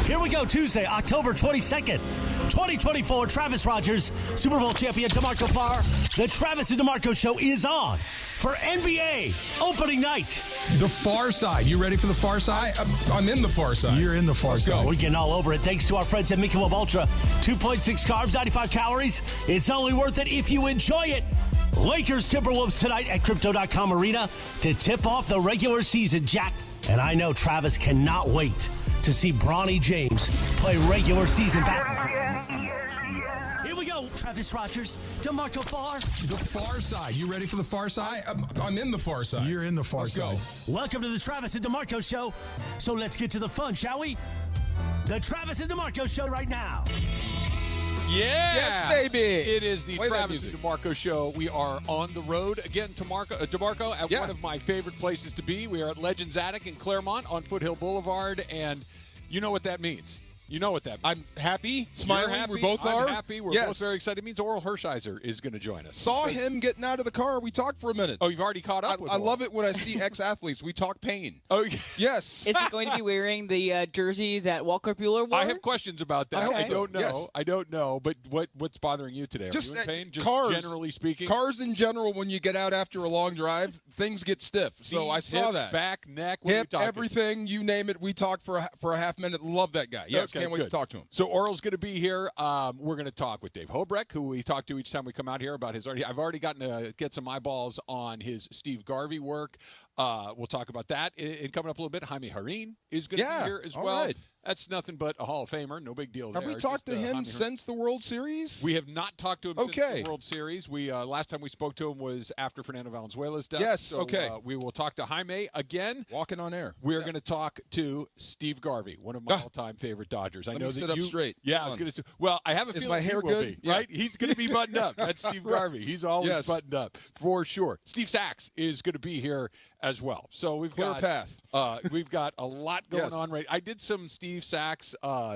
Here we go, Tuesday, October 22nd, 2024. Travis Rogers, Super Bowl champion DeMarco Farr. The Travis and DeMarco Show is on for NBA opening night. The Far Side. You ready for the Far Side? I'm in the Far Side. You're in the Far Side. We're getting all over it thanks to our friends at Michelob Ultra. 2.6 carbs, 95 calories. It's only worth it if you enjoy it. Lakers Timberwolves tonight at Crypto.com Arena to tip off the regular season, Jack. And I know Travis cannot wait to see Bronny James play regular season basketball. Here we go, Travis Rogers, DeMarco Farr. The Far Side. You ready for the Far Side? I'm in the Far Side. You're in the Far Let's Side. go. Welcome to the Travis and DeMarco Show. So let's get to the fun, shall we? The Travis and DeMarco Show right now. Yeah. Yes, baby. It is the Play that Travis and music. DeMarco Show. We are on the road again, DeMarco, at Yeah. one of my favorite places to be. We are at Legends Attic in Claremont on Foothill Boulevard, and you know what that means. You know what that means. I'm happy, You're smiling. happy. We both I'm are. happy. We're Yes. both very excited. It means Orel Hershiser is going to join us. Saw him getting out of the car. We talked for a minute. Oh, you've already caught up with I Orel. love it when I see ex-athletes. We talk pain. Oh, Yes. Is he going to be wearing the jersey that Walker Buehler wore? I have questions about that. I hope I so. don't know. Yes. I don't know. But what's bothering you today? Are Just, you in pain? Just cars. generally speaking? Cars in general, when you get out after a long drive, things get stiff. So I Knees, saw hips, that. Back, neck, what are we Hip, talking? everything, you name it. We talked for a half minute. Love that guy. Yes, Okay, can't wait good. to talk to him. So Orel's going to be here. We're going to talk with Dave Hobrecht, who we talk to each time we come out here about his. I've already gotten to get some eyeballs on his Steve Garvey work. We'll talk about that. And coming up a little bit, Jaime Jarrin is going to be here as all well. right. That's nothing but a Hall of Famer. No big deal Have there. we talked to Just, him Jaime Jarrin. since the World Series? We have not talked to him since Okay. the World Series. We last time we spoke to him was after Fernando Valenzuela's death. Yes, So, okay. We will talk to Jaime again. Walking on air. We're going to talk to Steve Garvey, one of my Ah. all-time favorite Dodgers. I Let know me that sit up you, straight. Yeah, Come I was on. going to say. Well, I have a Is feeling my hair he will good? be, Yeah. right? He's going to be buttoned up. That's Steve Right. Garvey. He's always Yes. buttoned up for sure. Steve Sachs is going to be here as well. So we've Clear got path. we've got a lot going Yes. on. Right, I did some Steve Sachs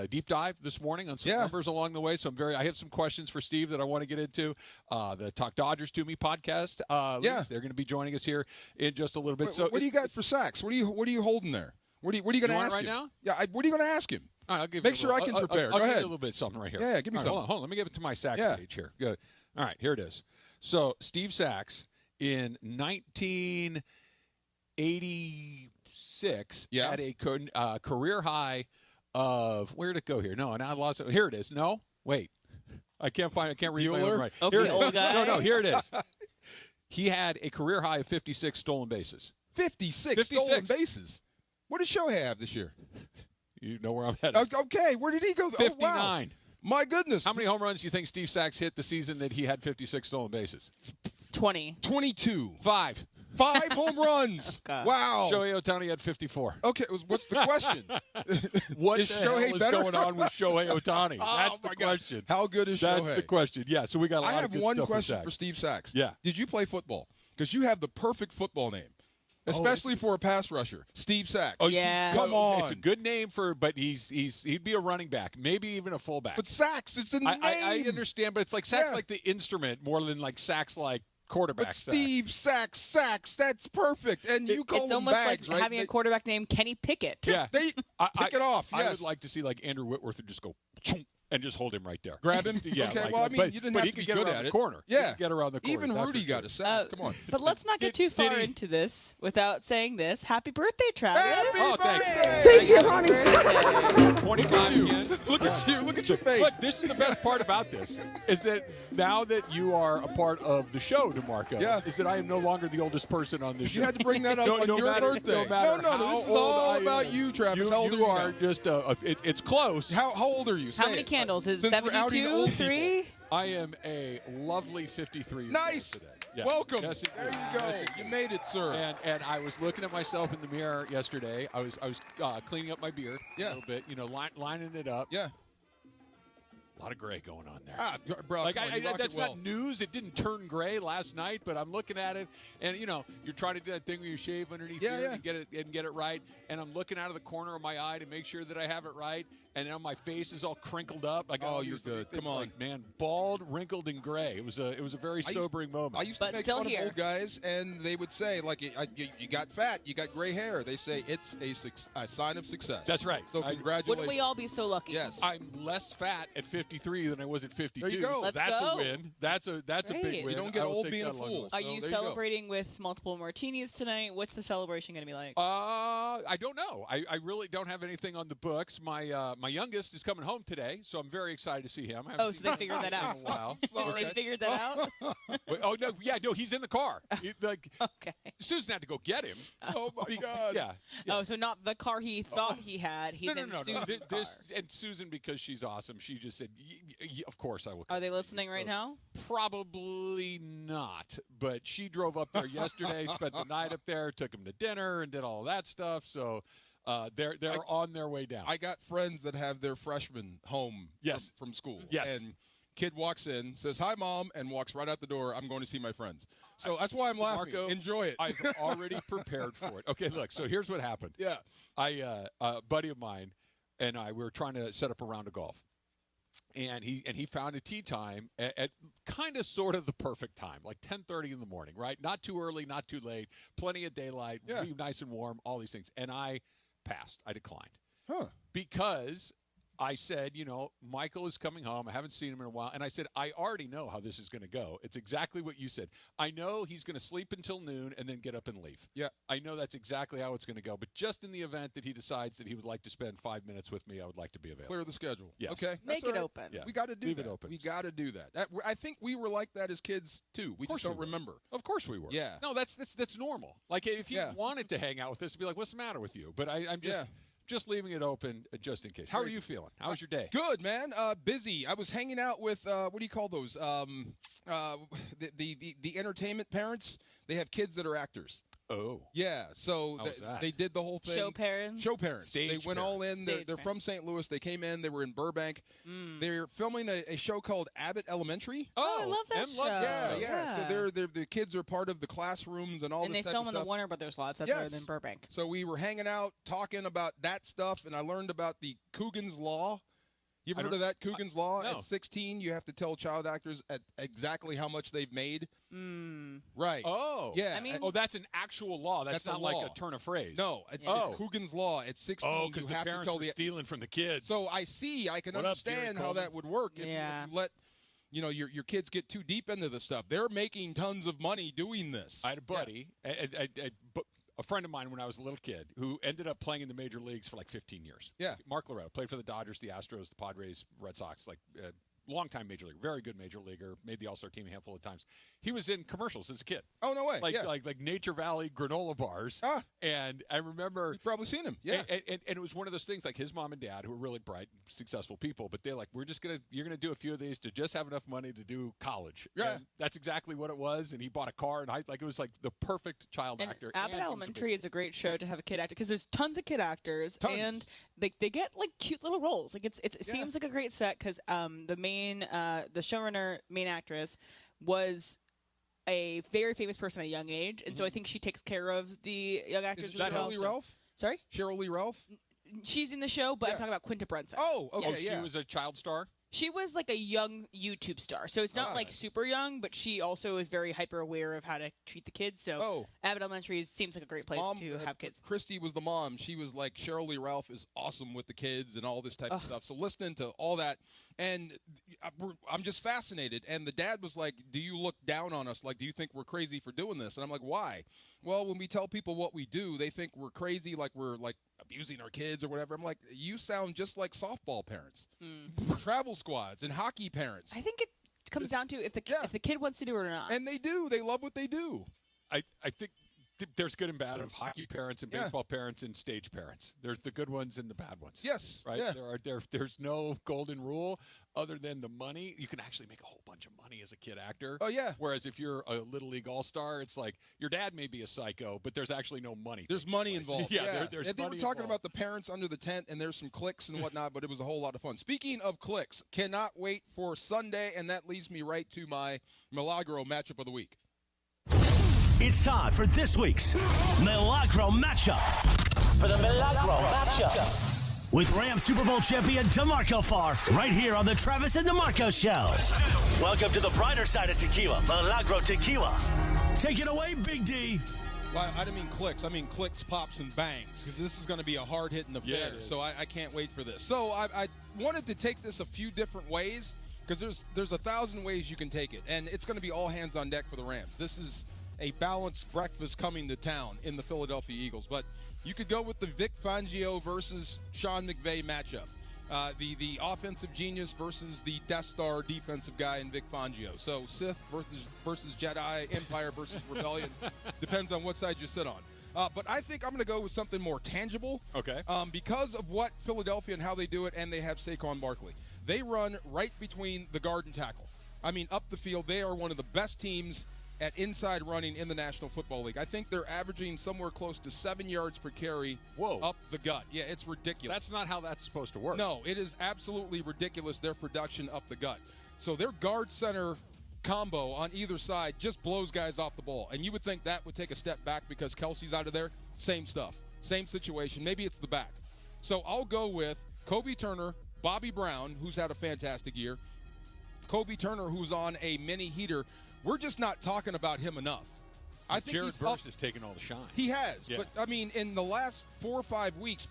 deep dive this morning on some Yeah. numbers along the way. So I have some questions for Steve that I want to get into. The Talk Dodgers to Me podcast. Yeah. They're going to be joining us here in just a little bit. What do you got for Sachs? What are you holding there? What are you going to want ask it right him? now? Yeah, what are you going to ask him? All right, I'll give Make you a sure I little- can prepare. I'll Go give you ahead. a little bit something right here. Yeah, give me All right, something. Hold on. Let me get it to my Sachs Yeah. page here. Good. All right, here it is. So Steve Sachs in 1986 Yeah. had a career high of, where'd it go here? No, and I lost it. Here it is. No, wait. I can't read my Buehler? own right. Okay, Here it is. old guy. No, here it is. He had a career high of 56 stolen bases. 56 stolen bases. What did Shohei have this year? You know where I'm headed. Okay, where did he go? 59. Oh, wow. My goodness. How many home runs do you think Steve Sachs hit the season that he had 56 stolen bases? 20. 22. 5. 5 home runs. God. Wow. Shohei Ohtani had 54. Okay, what's the question? What Is the Shohei hell is better? going on with Shohei Ohtani? Oh, That's the my God. question. How good is That's Shohei? the question. Yeah, so we got a lot I of have good one stuff question Sachs. for Steve Sachs. Yeah. Did you play football? Because you have the perfect football name, especially for a pass rusher. Steve Sachs. Oh, Yeah. Come on. It's a good name but he'd be a running back, maybe even a fullback. But Sachs, it's a name. I understand, but it's like Sachs Yeah. like the instrument more than like Sachs like quarterback. But Sachs. Steve Sachs, that's perfect. And you call It's them almost bags, like right? having a quarterback named Kenny Pickett. Yeah. Pick it off. I Yes. would like to see like Andrew Whitworth and just go chunk, and just hold him right there. Grab him? Yeah. Okay, like, well, I mean, but, you didn't but have he to could be get good around at the it. corner. He Yeah. could get around the corner. Even that's Rudy for got sure. a sack. Come on. But let's not get too Did far he- into this without saying this. Happy birthday, Travis. Happy Oh, thank you. birthday! Thank you, honey. Birthday. 25 again. Look at you. Look at your face. Look, this is the best part about this, is that now that you are a part of the show, DeMarco, Yeah. is that I am no longer the oldest person on this show. You had to bring that up on no your matter, birthday. No, matter no, how this is old all I about am. you, Travis. How old you are are you now? just, it's close. How old are you? How Say many it. candles? Is it Since we're outing 72? old people. 3? I am a lovely 53 years Nice. old today. Yeah. Welcome. Yes, there indeed. you go. Yes, You indeed. made it, sir. And I was looking at myself in the mirror yesterday. I was cleaning up my beard a little bit, lining it up. Yeah. A lot of gray going on there. Bro, Like come on, you rock that's it well. not news. It didn't turn gray last night, but I'm looking at it, and you're trying to do that thing where you shave underneath here and get it right. And I'm looking out of the corner of my eye to make sure that I have it right. and now my face is all crinkled up. Like, Oh, you're good. Come on. like, man, bald, wrinkled, and gray. It was a very sobering moment. I used to But make still fun here. of old guys, and they would say, like, you got fat, you got gray hair. They say it's a sign of success. That's right. So congratulations. Wouldn't we all be so lucky? Yes. I'm less fat at 53 than I was at 52. There you go. So Let's that's go. a win. That's a big Great. win. You don't get I will old take being that a along fool. with Are So you there you go. celebrating with multiple martinis tonight? What's the celebration going to be like? I don't know. I really don't have anything on the books. My youngest is coming home today, so I'm very excited to see him. I haven't Oh, so seen they him figured that out. in a while. They figured that out? Wait, oh no, he's in the car. Okay. Susan had to go get him. Oh, my God. Yeah. Oh, so not the car he thought he had. He's in No. Susan's car. And Susan, because she's awesome, she just said, "Of course I will." Are they listening right now? Probably not, but she drove up there yesterday, spent the night up there, took him to dinner, and did all that stuff. So they're on their way down. I got friends that have their freshmen home Yes. from school. Yes. And kid walks in, says, "Hi, Mom," and walks right out the door. I'm going to see my friends. So that's why I'm laughing. Marco, Enjoy it. I've already prepared for it. Okay, look. So here's what happened. Yeah. A buddy of mine and I we were trying to set up a round of golf, and he found a tee time at kind of sort of the perfect time, like 10:30 in the morning, right? Not too early, not too late, plenty of daylight, really nice and warm, all these things. And I passed. I declined. Huh. Because I said, Michael is coming home. I haven't seen him in a while. And I said, I already know how this is going to go. It's exactly what you said. I know he's going to sleep until noon and then get up and leave. Yeah. I know that's exactly how it's going to go. But just in the event that he decides that he would like to spend 5 minutes with me, I would like to be available. Clear the schedule. Yes. Okay. Make That's all it right. open. Yeah. We got to do Leave that. it open. We got to do that. I think we were like that as kids, too. We just don't remember. Of course we were. Yeah. No, that's normal. Like, if you Yeah. wanted to hang out with us, it'd be like, what's the matter with you? But I'm just leaving it open just in case. How are you feeling? How was your day? Good, man. Busy. I was hanging out with what do you call those? The entertainment parents. They have kids that are actors. Oh. Yeah, so How was that? they did the whole thing. Show parents? Show parents. Stage they went all in. Stage They're from St. Louis. They came in. They were in Burbank. They're filming a show called Abbott Elementary. Oh, I love that Em show. loves that Yeah. So the kids are part of the classrooms and all And this they type film of in the stuff. Warner Brothers lots. That's Yes. rather than Burbank. So we were hanging out, talking about that stuff, and I learned about the Coogan's Law. You ever heard of that Coogan's Law? no. At 16, you have to tell child actors at exactly how much they've made. Right. Oh. Yeah. I mean- that's an actual law. That's That's a not like law. a turn of phrase. No, it's Oh. Coogan's Law. At 16, Oh, you because the have to parents tell were the. stealing from the kids. So I can What up, Gary understand how Coleman? that would work if Yeah. you let your kids get too deep into this stuff. They're making tons of money doing this. I had a buddy, a friend of mine when I was a little kid, who ended up playing in the major leagues for like 15 years. Yeah. Mark Loretta played for the Dodgers, the Astros, the Padres, Red Sox, long-time major leaguer, very good major leaguer, made the All-Star team a handful of times. He was in commercials as a kid. Oh, no way. Like yeah. like Nature Valley granola bars. Ah. And I remember You've probably seen him. Yeah. And it was one of those things, like his mom and dad, who were really bright, successful people, but they're like, you're gonna do a few of these to just have enough money to do college. Yeah. And that's exactly what it was. And he bought a car, and it was like the perfect child And actor. Abbott and he was a Elementary big- is a great show to have a kid actor because there's tons of kid actors Tons. and they get like cute little roles. Like it seems like a great set because the showrunner main actress was a very famous person at a young age, and so I think she takes care of the young actors. Is it really well, Cheryl Lee so- Ralph? Sorry, Cheryl Lee Ralph? she's in the show, but Yeah. I'm talking about Quinta Brunson. Oh, okay, Oh, yeah. she was a child star? She was like a young YouTube star, so it's not like super young, but she also is very hyper aware of how to treat the kids. So Abbott Elementary seems like a great place to have kids. Christy was the mom. She was like, Cheryl Lee Ralph is awesome with the kids and all this type of stuff. So listening to all that, and I'm just fascinated. And the dad was like, do you look down on us? Like, do you think we're crazy for doing this? And I'm like, why? Well, when we tell people what we do, they think we're crazy, like we're like abusing our kids or whatever. I'm like, you sound just like softball parents, travel squads, and hockey parents. I think it comes down to if the kid wants to do it or not. And they do. They love what they do. I think there's good and bad of hockey parents and baseball parents and stage parents. There's the good ones and the bad ones. Yes. Right? Yeah. There's no golden rule other than the money. You can actually make a whole bunch of money as a kid actor. Oh, yeah. Whereas if you're a Little League All-Star, it's like your dad may be a psycho, but there's actually no money. There's money involved. Yeah, there's and they were money talking involved. about the parents under the tent, and there's some clicks and whatnot, but it was a whole lot of fun. Speaking of clicks, cannot wait for Sunday, and that leads me right to my Milagro matchup of the week. It's time for this week's Milagro matchup. For the Milagro matchup. with Rams Super Bowl champion DeMarco Farr, right here on the Travis and DeMarco Show. Welcome to the brighter side of tequila, Milagro Tequila. Take it away, Big D. Well, I didn't mean clicks. I mean clicks, pops, and bangs, because this is going to be a hard-hitting affair. Yeah, so I can't wait for this. So I wanted to take this a few different ways, because there's 1,000 ways you can take it, and it's going to be all hands on deck for the Rams. This is a balanced breakfast coming to town in the Philadelphia Eagles. But you could go with the Vic Fangio versus Sean McVay matchup. The offensive genius versus the Death Star defensive guy in Vic Fangio. So Sith versus Jedi, Empire versus Rebellion. Depends on what side you sit on. But I think I'm going to go with something more tangible. Okay. Because of what Philadelphia and how they do it, and they have Saquon Barkley. They run right between the guard and tackle. I mean, up the field, they are one of the best teams at inside running in the National Football League. I think they're averaging somewhere close to 7 yards per carry up the gut. Yeah, it's ridiculous. That's not how that's supposed to work. No, it is absolutely ridiculous, their production up the gut. So their guard-center combo on either side just blows guys off the ball. And you would think that would take a step back because Kelsey's out of there. Same stuff. Same situation. Maybe it's the back. So I'll go with Kobe Turner, Bobby Brown, who's had a fantastic year, Kobe Turner, who's on a mini heater. We're just not talking about him enough. I think Jared Verse has taken all the shine. He has. Yeah. But, I mean, in the last 4 or 5 weeks,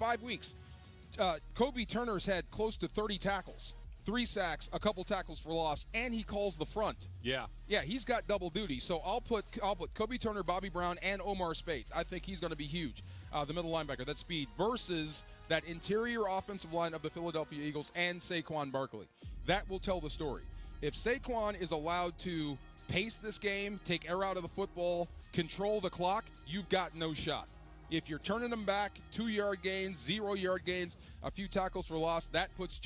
Kobe Turner's had close to 30 tackles, 3 sacks, a couple tackles for loss, and he calls the front. Yeah. Yeah, he's got double duty. So I'll put Kobe Turner, Bobby Brown, and Omar Speights. I think he's going to be huge. The middle linebacker, that speed, versus that interior offensive line of the Philadelphia Eagles and Saquon Barkley. That will tell the story. If Saquon is allowed to pace this game, take air out of the football, control the clock, you've got no shot. If you're turning them back, 2-yard gains, 0-yard gains, a few tackles for loss, that puts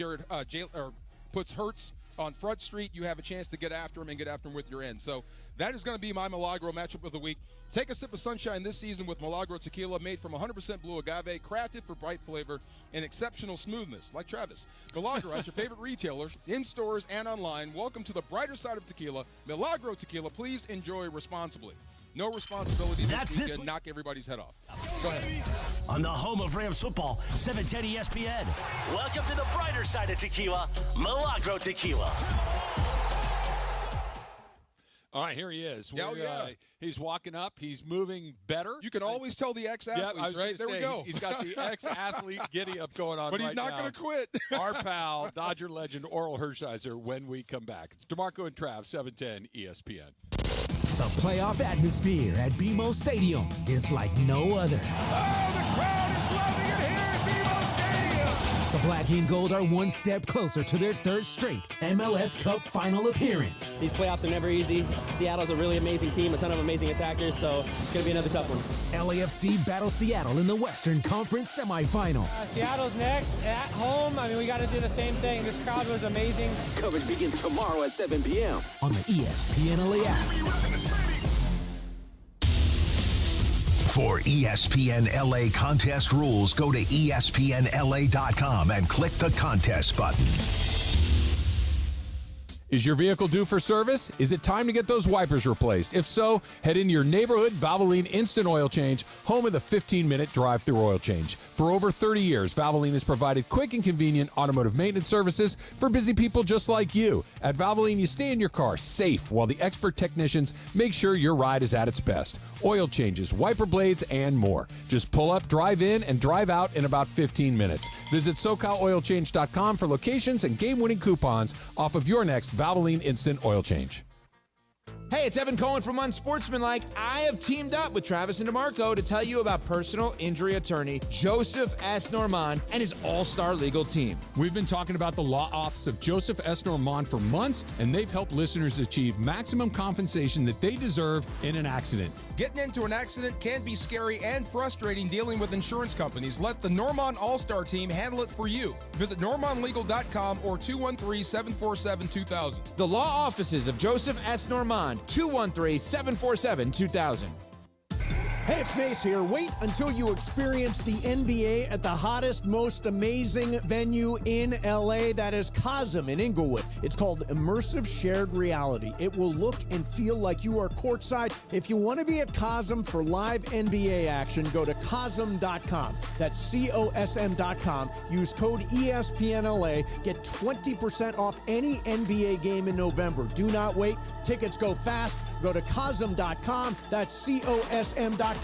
puts Hurts on Front Street. You have a chance to get after him and get after him with your end. So that is going to be my Milagro matchup of the week. Take a sip of sunshine this season with Milagro Tequila, made from 100% blue agave, crafted for bright flavor and exceptional smoothness, like Travis. Milagro at your favorite retailers, in stores and online. Welcome to the brighter side of tequila. Milagro Tequila. Please enjoy responsibly. No responsibility this weekend. Knock everybody's head off. Go ahead. On the home of Rams football, 710 ESPN. Welcome to the brighter side of tequila, Milagro Tequila. All right, here he is. Yeah. He's walking up. He's moving better. You can always tell the ex-athletes, right? There we go. He's got the ex-athlete giddy-up going on but he's not going to quit. Our pal, Dodger legend Orel Hershiser, when we come back. It's DeMarco and Trav, 710 ESPN. The playoff atmosphere at BMO Stadium is like no other. Oh, the crowd is loving it here at BMO Stadium. The Black and Gold are one step closer to their third straight MLS Cup final appearance. These playoffs are never easy. Seattle's a really amazing team, a ton of amazing attackers, so it's going to be another tough one. LAFC battles Seattle in the Western Conference semifinal. Seattle's next at home. I mean, we got to do the same thing. This crowd was amazing. Coverage begins tomorrow at 7 p.m. on the ESPN LA app. For ESPN LA contest rules, go to ESPNLA.com and click the contest button. Is your vehicle due for service? Is it time to get those wipers replaced? If so, head into your neighborhood Valvoline Instant Oil Change, home of the 15-minute drive-through oil change. For over 30 years, Valvoline has provided quick and convenient automotive maintenance services for busy people just like you. At Valvoline, you stay in your car safe while the expert technicians make sure your ride is at its best. Oil changes, wiper blades, and more. Just pull up, drive in, and drive out in about 15 minutes. Visit SoCalOilChange.com for locations and game-winning coupons off of your next Valvoline Instant Oil Change. Hey, it's Evan Cohen from Unsportsmanlike. I have teamed up with Travis and DeMarco to tell you about personal injury attorney Joseph S. Normand and his all-star legal team. We've been talking about the law office of Joseph S. Normand for months, and they've helped listeners achieve maximum compensation that they deserve in an accident. Getting into an accident can be scary and frustrating dealing with insurance companies. Let the Normand All-Star team handle it for you. Visit normandlegal.com or 213-747-2000. The law offices of Joseph S. Normand, 213-747-2000. Hey, it's Mace here. Wait until you experience the NBA at the hottest, most amazing venue in LA. That is Cosm in Inglewood. It's called Immersive Shared Reality. It will look and feel like you are courtside. If you want to be at Cosm for live NBA action, go to Cosm.com. That's COSM.com. Use code ESPNLA. Get 20% off any NBA game in November. Do not wait. Tickets go fast. Go to Cosm.com. That's COSM.com.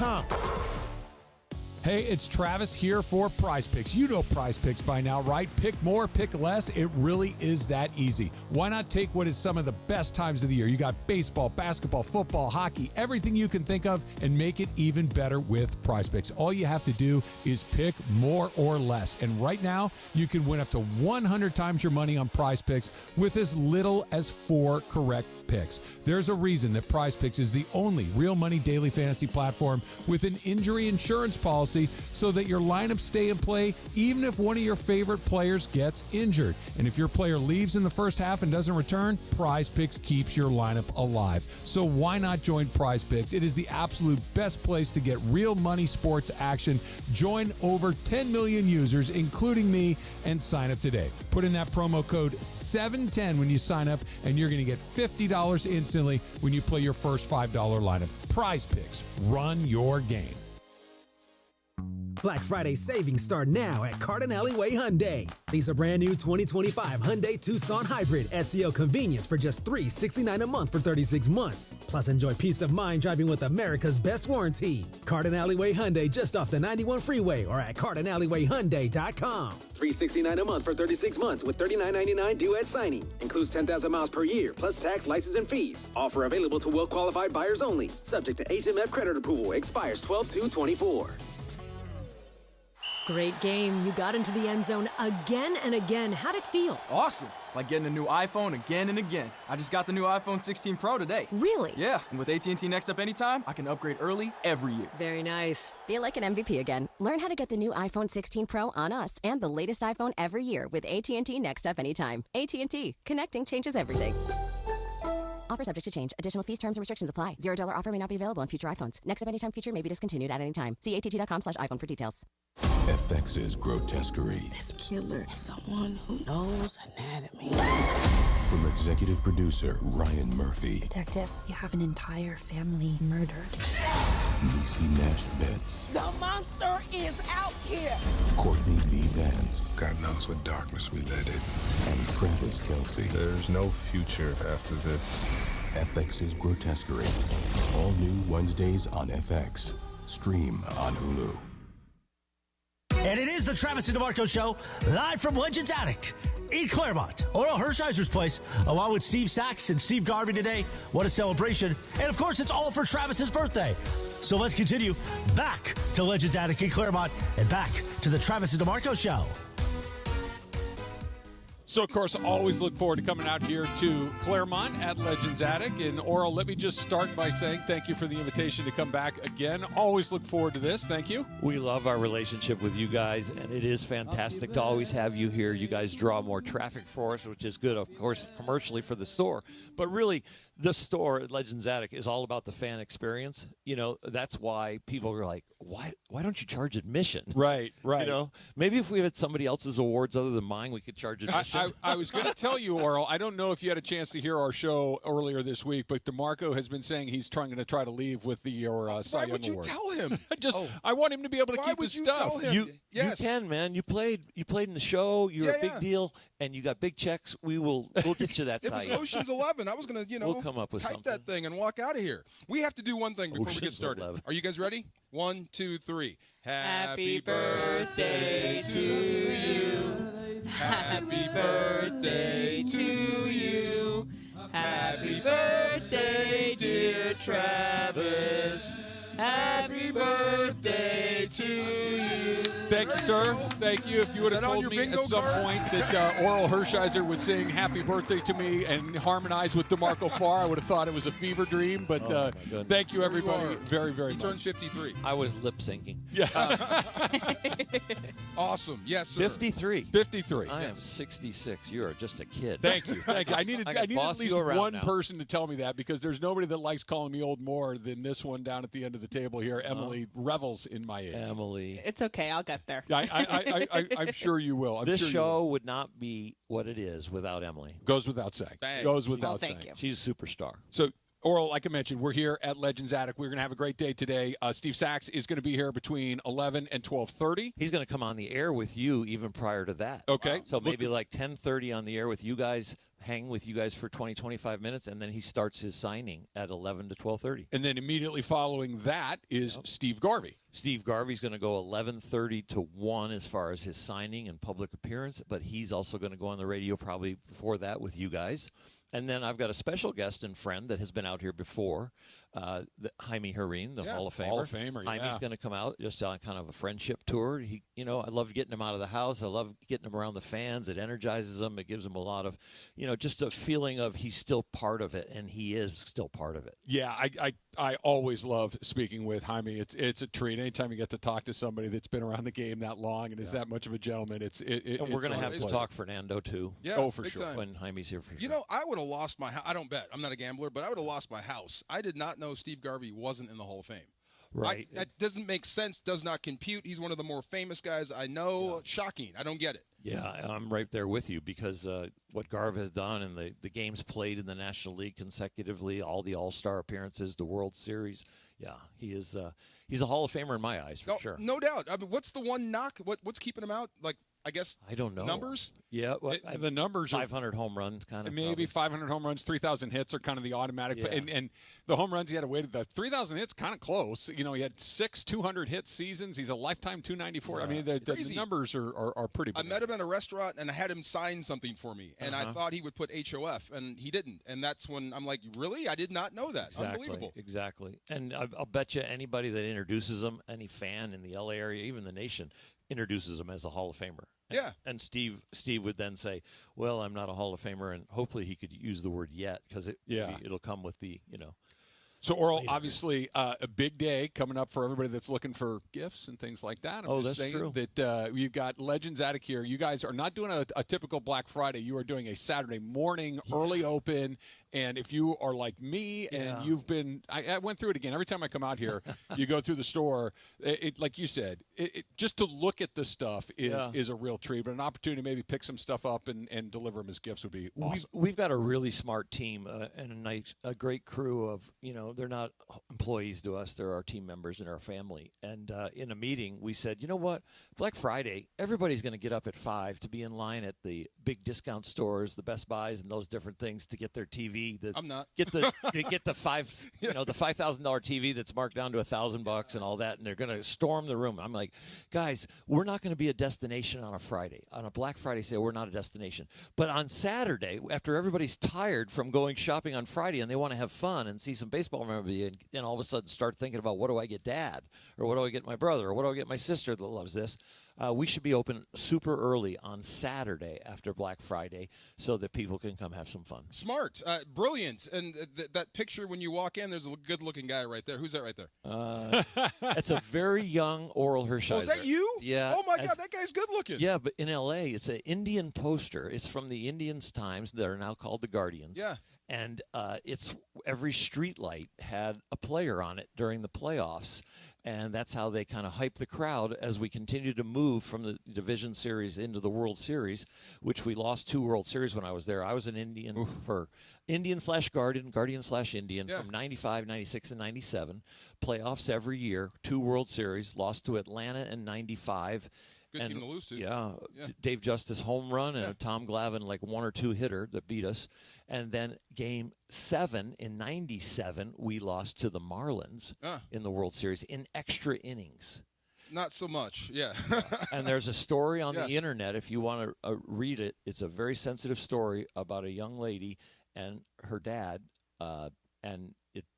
Hey, it's Travis here for Prize Picks. You know Prize Picks by now, right? Pick more, pick less. It really is that easy. Why not take what is some of the best times of the year? You got baseball, basketball, football, hockey, everything you can think of, and make it even better with Prize Picks. All you have to do is pick more or less. And right now, you can win up to 100 times your money on Prize Picks with as little as 4 correct picks. There's a reason that Prize Picks is the only real money daily fantasy platform with an injury insurance policy so that your lineups stay in play even if one of your favorite players gets injured. And if your player leaves in the first half and doesn't return, Prize Picks keeps your lineup alive. So why not join Prize Picks? It is the absolute best place to get real money sports action. Join over 10 million users, including me, and sign up today. Put in that promo code 710 when you sign up, and you're going to get $50 instantly when you play your first $5 lineup. Prize Picks. Run your game. Black Friday savings start now at Cardinale Way Hyundai. These are brand new 2025 Hyundai Tucson Hybrid SEO convenience for just $369 a month for 36 months. Plus, enjoy peace of mind driving with America's best warranty. Cardinale Way Hyundai just off the 91 freeway or at CardinaleWayHyundai.com. $369 a month for 36 months with $39.99 due at signing. Includes 10,000 miles per year plus tax, license, and fees. Offer available to well-qualified buyers only. Subject to HMF credit approval. Expires 12/2/24. Great game. You got into the end zone again and again. How'd it feel? Awesome. Like getting a new iPhone again and again. I just got the new iPhone 16 Pro today. Really? Yeah. And with AT&T Next Up Anytime, I can upgrade early every year. Very nice. Feel like an MVP again. Learn how to get the new iPhone 16 Pro on us and the latest iPhone every year with AT&T Next Up Anytime. AT&T. Connecting changes everything. Offer subject to change. Additional fees, terms, and restrictions apply. $0 offer may not be available on future iPhones. Next Up Anytime feature may be discontinued at any time. See att.com/iPhone for details. FX's grotesquerie. This killer is someone who knows anatomy. From executive producer Ryan Murphy. Detective, you have an entire family murdered. Niecy Nash Betts. The monster is out here. Courtney B. Vance. God knows what darkness we let in. And Travis Kelsey. There's no future after this. FX's grotesquerie. All new Wednesdays on FX. Stream on Hulu. And it is the Travis and DeMarco Show, live from Legends Attic in Claremont, Orel Hershiser's place, along with Steve Sachs and Steve Garvey today. What a celebration. And, of course, it's all for Travis's birthday. So let's continue back to Legends Attic in Claremont and back to the Travis and DeMarco Show. So, of course, always look forward to coming out here to Claremont at Legends Attic. And, Orel, let me just start by saying thank you for the invitation to come back again. Always look forward to this. Thank you. We love our relationship with you guys, and it is fantastic to always have you here. You guys draw more traffic for us, which is good, of course, commercially for the store. But really, the store at Legends Attic is all about the fan experience. You know, that's why people are like, why don't you charge admission? Right. You know, maybe if we had somebody else's awards other than mine, we could charge admission. I was going to tell you, Orel, I don't know if you had a chance to hear our show earlier this week, but DeMarco has been saying he's trying to try to leave with your Cy Young Award. Why would you tell him? I want him to be able to keep his stuff. You can, man. You played in the show. You're a big deal, and you got big checks. We'll get you that. It was Ocean's 11. I was going to, we'll come up with type something. that thing and walk out of here. We have to do one thing before we get Ocean's started. 11. Are you guys ready? 1, 2, 3. Happy birthday to you. Happy birthday to you. Happy birthday, dear Travis. Happy birthday to you. Thank you, sir. Thank you. If you would have told me at some point that Orel Hershiser would sing happy birthday to me and harmonize with DeMarco Farr, I would have thought it was a fever dream. But thank you, everybody, very, very much. He turned 53. I was lip syncing. Yeah. Awesome. Yes, sir. 53. 53. I am 66. You are just a kid. Thank you. Thank you. I needed at least one now. person to tell me that, because there's nobody that likes calling me old more than this one down at the end of the table here. Emily revels in my age. Emily. It's okay. I'll get there. I'm sure you will. This show would not be what it is without Emily. Goes without saying. Thanks. Goes without thank saying. you. She's a superstar. So, Orel, like I mentioned, we're here at Legends Attic. We're going to have a great day today. Steve Sachs is going to be here between 11 and 12:30. He's going to come on the air with you even prior to that. Okay. So maybe like 10:30 on the air with you guys, hang with you guys for 20, 25 minutes, and then he starts his signing at 11 to 12:30. And then immediately following that is Steve Garvey. Steve Garvey's going to go 11:30 to 1 as far as his signing and public appearance, but he's also going to go on the radio probably before that with you guys. And then I've got a special guest and friend that has been out here before, Jaime Jarrin, the Hall of Famer. Hall of Famer, yeah. Jaime's going to come out just on kind of a friendship tour. He, I love getting him out of the house. I love getting him around the fans. It energizes him. It gives him a lot of, just a feeling of he's still part of it, and he is still part of it. Yeah, I always love speaking with Jaime. It's a treat. Anytime you get to talk to somebody that's been around the game that long and is that much of a gentleman, and we're going to have to talk Fernando too. Yeah, for sure. time. When Jaime's here for sure. I would have lost my house. I don't bet. I'm not a gambler, but I would have lost my house. I did not know Steve Garvey wasn't in the Hall of Fame. Right. That doesn't make sense, does not compute. He's one of the more famous guys I know. Yeah. Shocking. I don't get it. Yeah, I'm right there with you because what Garv has done and the games played in the National League consecutively, all the All-Star appearances, the World Series. Yeah, he's a Hall of Famer in my eyes for sure. No doubt. I mean, what's the one knock? What's keeping him out? Like, I guess I don't know. Numbers? Yeah, the numbers 500 home runs kind of. Maybe 500 home runs, 3,000 hits are kind of the automatic. Yeah. And the home runs he had away to the 3,000 hits kind of close. He had 6 200 hit seasons. He's a lifetime 294. Yeah. I mean, the numbers are pretty big. I met him at a restaurant and I had him sign something for me, and I thought he would put HOF, and he didn't. And that's when I'm like, really? I did not know that. Exactly, Unbelievable. Exactly. And I'll bet you anybody that introduces him, any fan in the LA area, even the nation, introduces him as a Hall of Famer. Yeah. And Steve would then say, well, I'm not a Hall of Famer, and hopefully he could use the word yet because it'll come with the, So, Orel, obviously a big day coming up for everybody that's looking for gifts and things like that. That's true. That you've got Legends Attic here. You guys are not doing a typical Black Friday. You are doing a Saturday morning early open. And if you are like me and you've been – I went through it again. Every time I come out here, you go through the store. Like you said, just to look at the stuff is a real treat. But an opportunity to maybe pick some stuff up and deliver them as gifts would be awesome. We've got a really smart team and a great crew of, they're not employees to us. They're our team members and our family. And in a meeting, we said, you know what? Black Friday, everybody's going to get up at 5 to be in line at the big discount stores, the Best Buys and those different things to get their TV. I'm not. Get the $5,000 TV that's marked down to $1,000 and all that, and they're going to storm the room. I'm like, guys, we're not going to be a destination on a Friday. On a Black Friday sale, we're not a destination. But on Saturday, after everybody's tired from going shopping on Friday and they want to have fun and see some baseball memorabilia, and all of a sudden start thinking about what do I get Dad, or what do I get my brother, or what do I get my sister that loves this. We should be open super early on Saturday after Black Friday so that people can come have some fun. Smart. Brilliant. And that picture when you walk in, there's a good-looking guy right there. Who's that right there? It's a very young Orel Hershiser. Oh, is that you? Yeah. Oh, my God, that guy's good-looking. Yeah, but in L.A., it's an Indian poster. It's from the Indians' Times that are now called the Guardians. Yeah. And it's every street light had a player on it during the playoffs. And that's how they kind of hype the crowd as we continue to move from the Division Series into the World Series, which we lost 2 World Series when I was there. I was an Indian for Indian/Guardian, Guardian/Indian from 95, 96, and 97. Playoffs every year, 2 World Series, lost to Atlanta in 95. Good team to lose to. Yeah. Dave Justice home run and a Tom Glavine like 1 or 2 hitter that beat us. And then Game 7 in 97, we lost to the Marlins in the World Series in extra innings. Not so much, yeah. And there's a story on the internet, if you want to read it. It's a very sensitive story about a young lady and her dad. The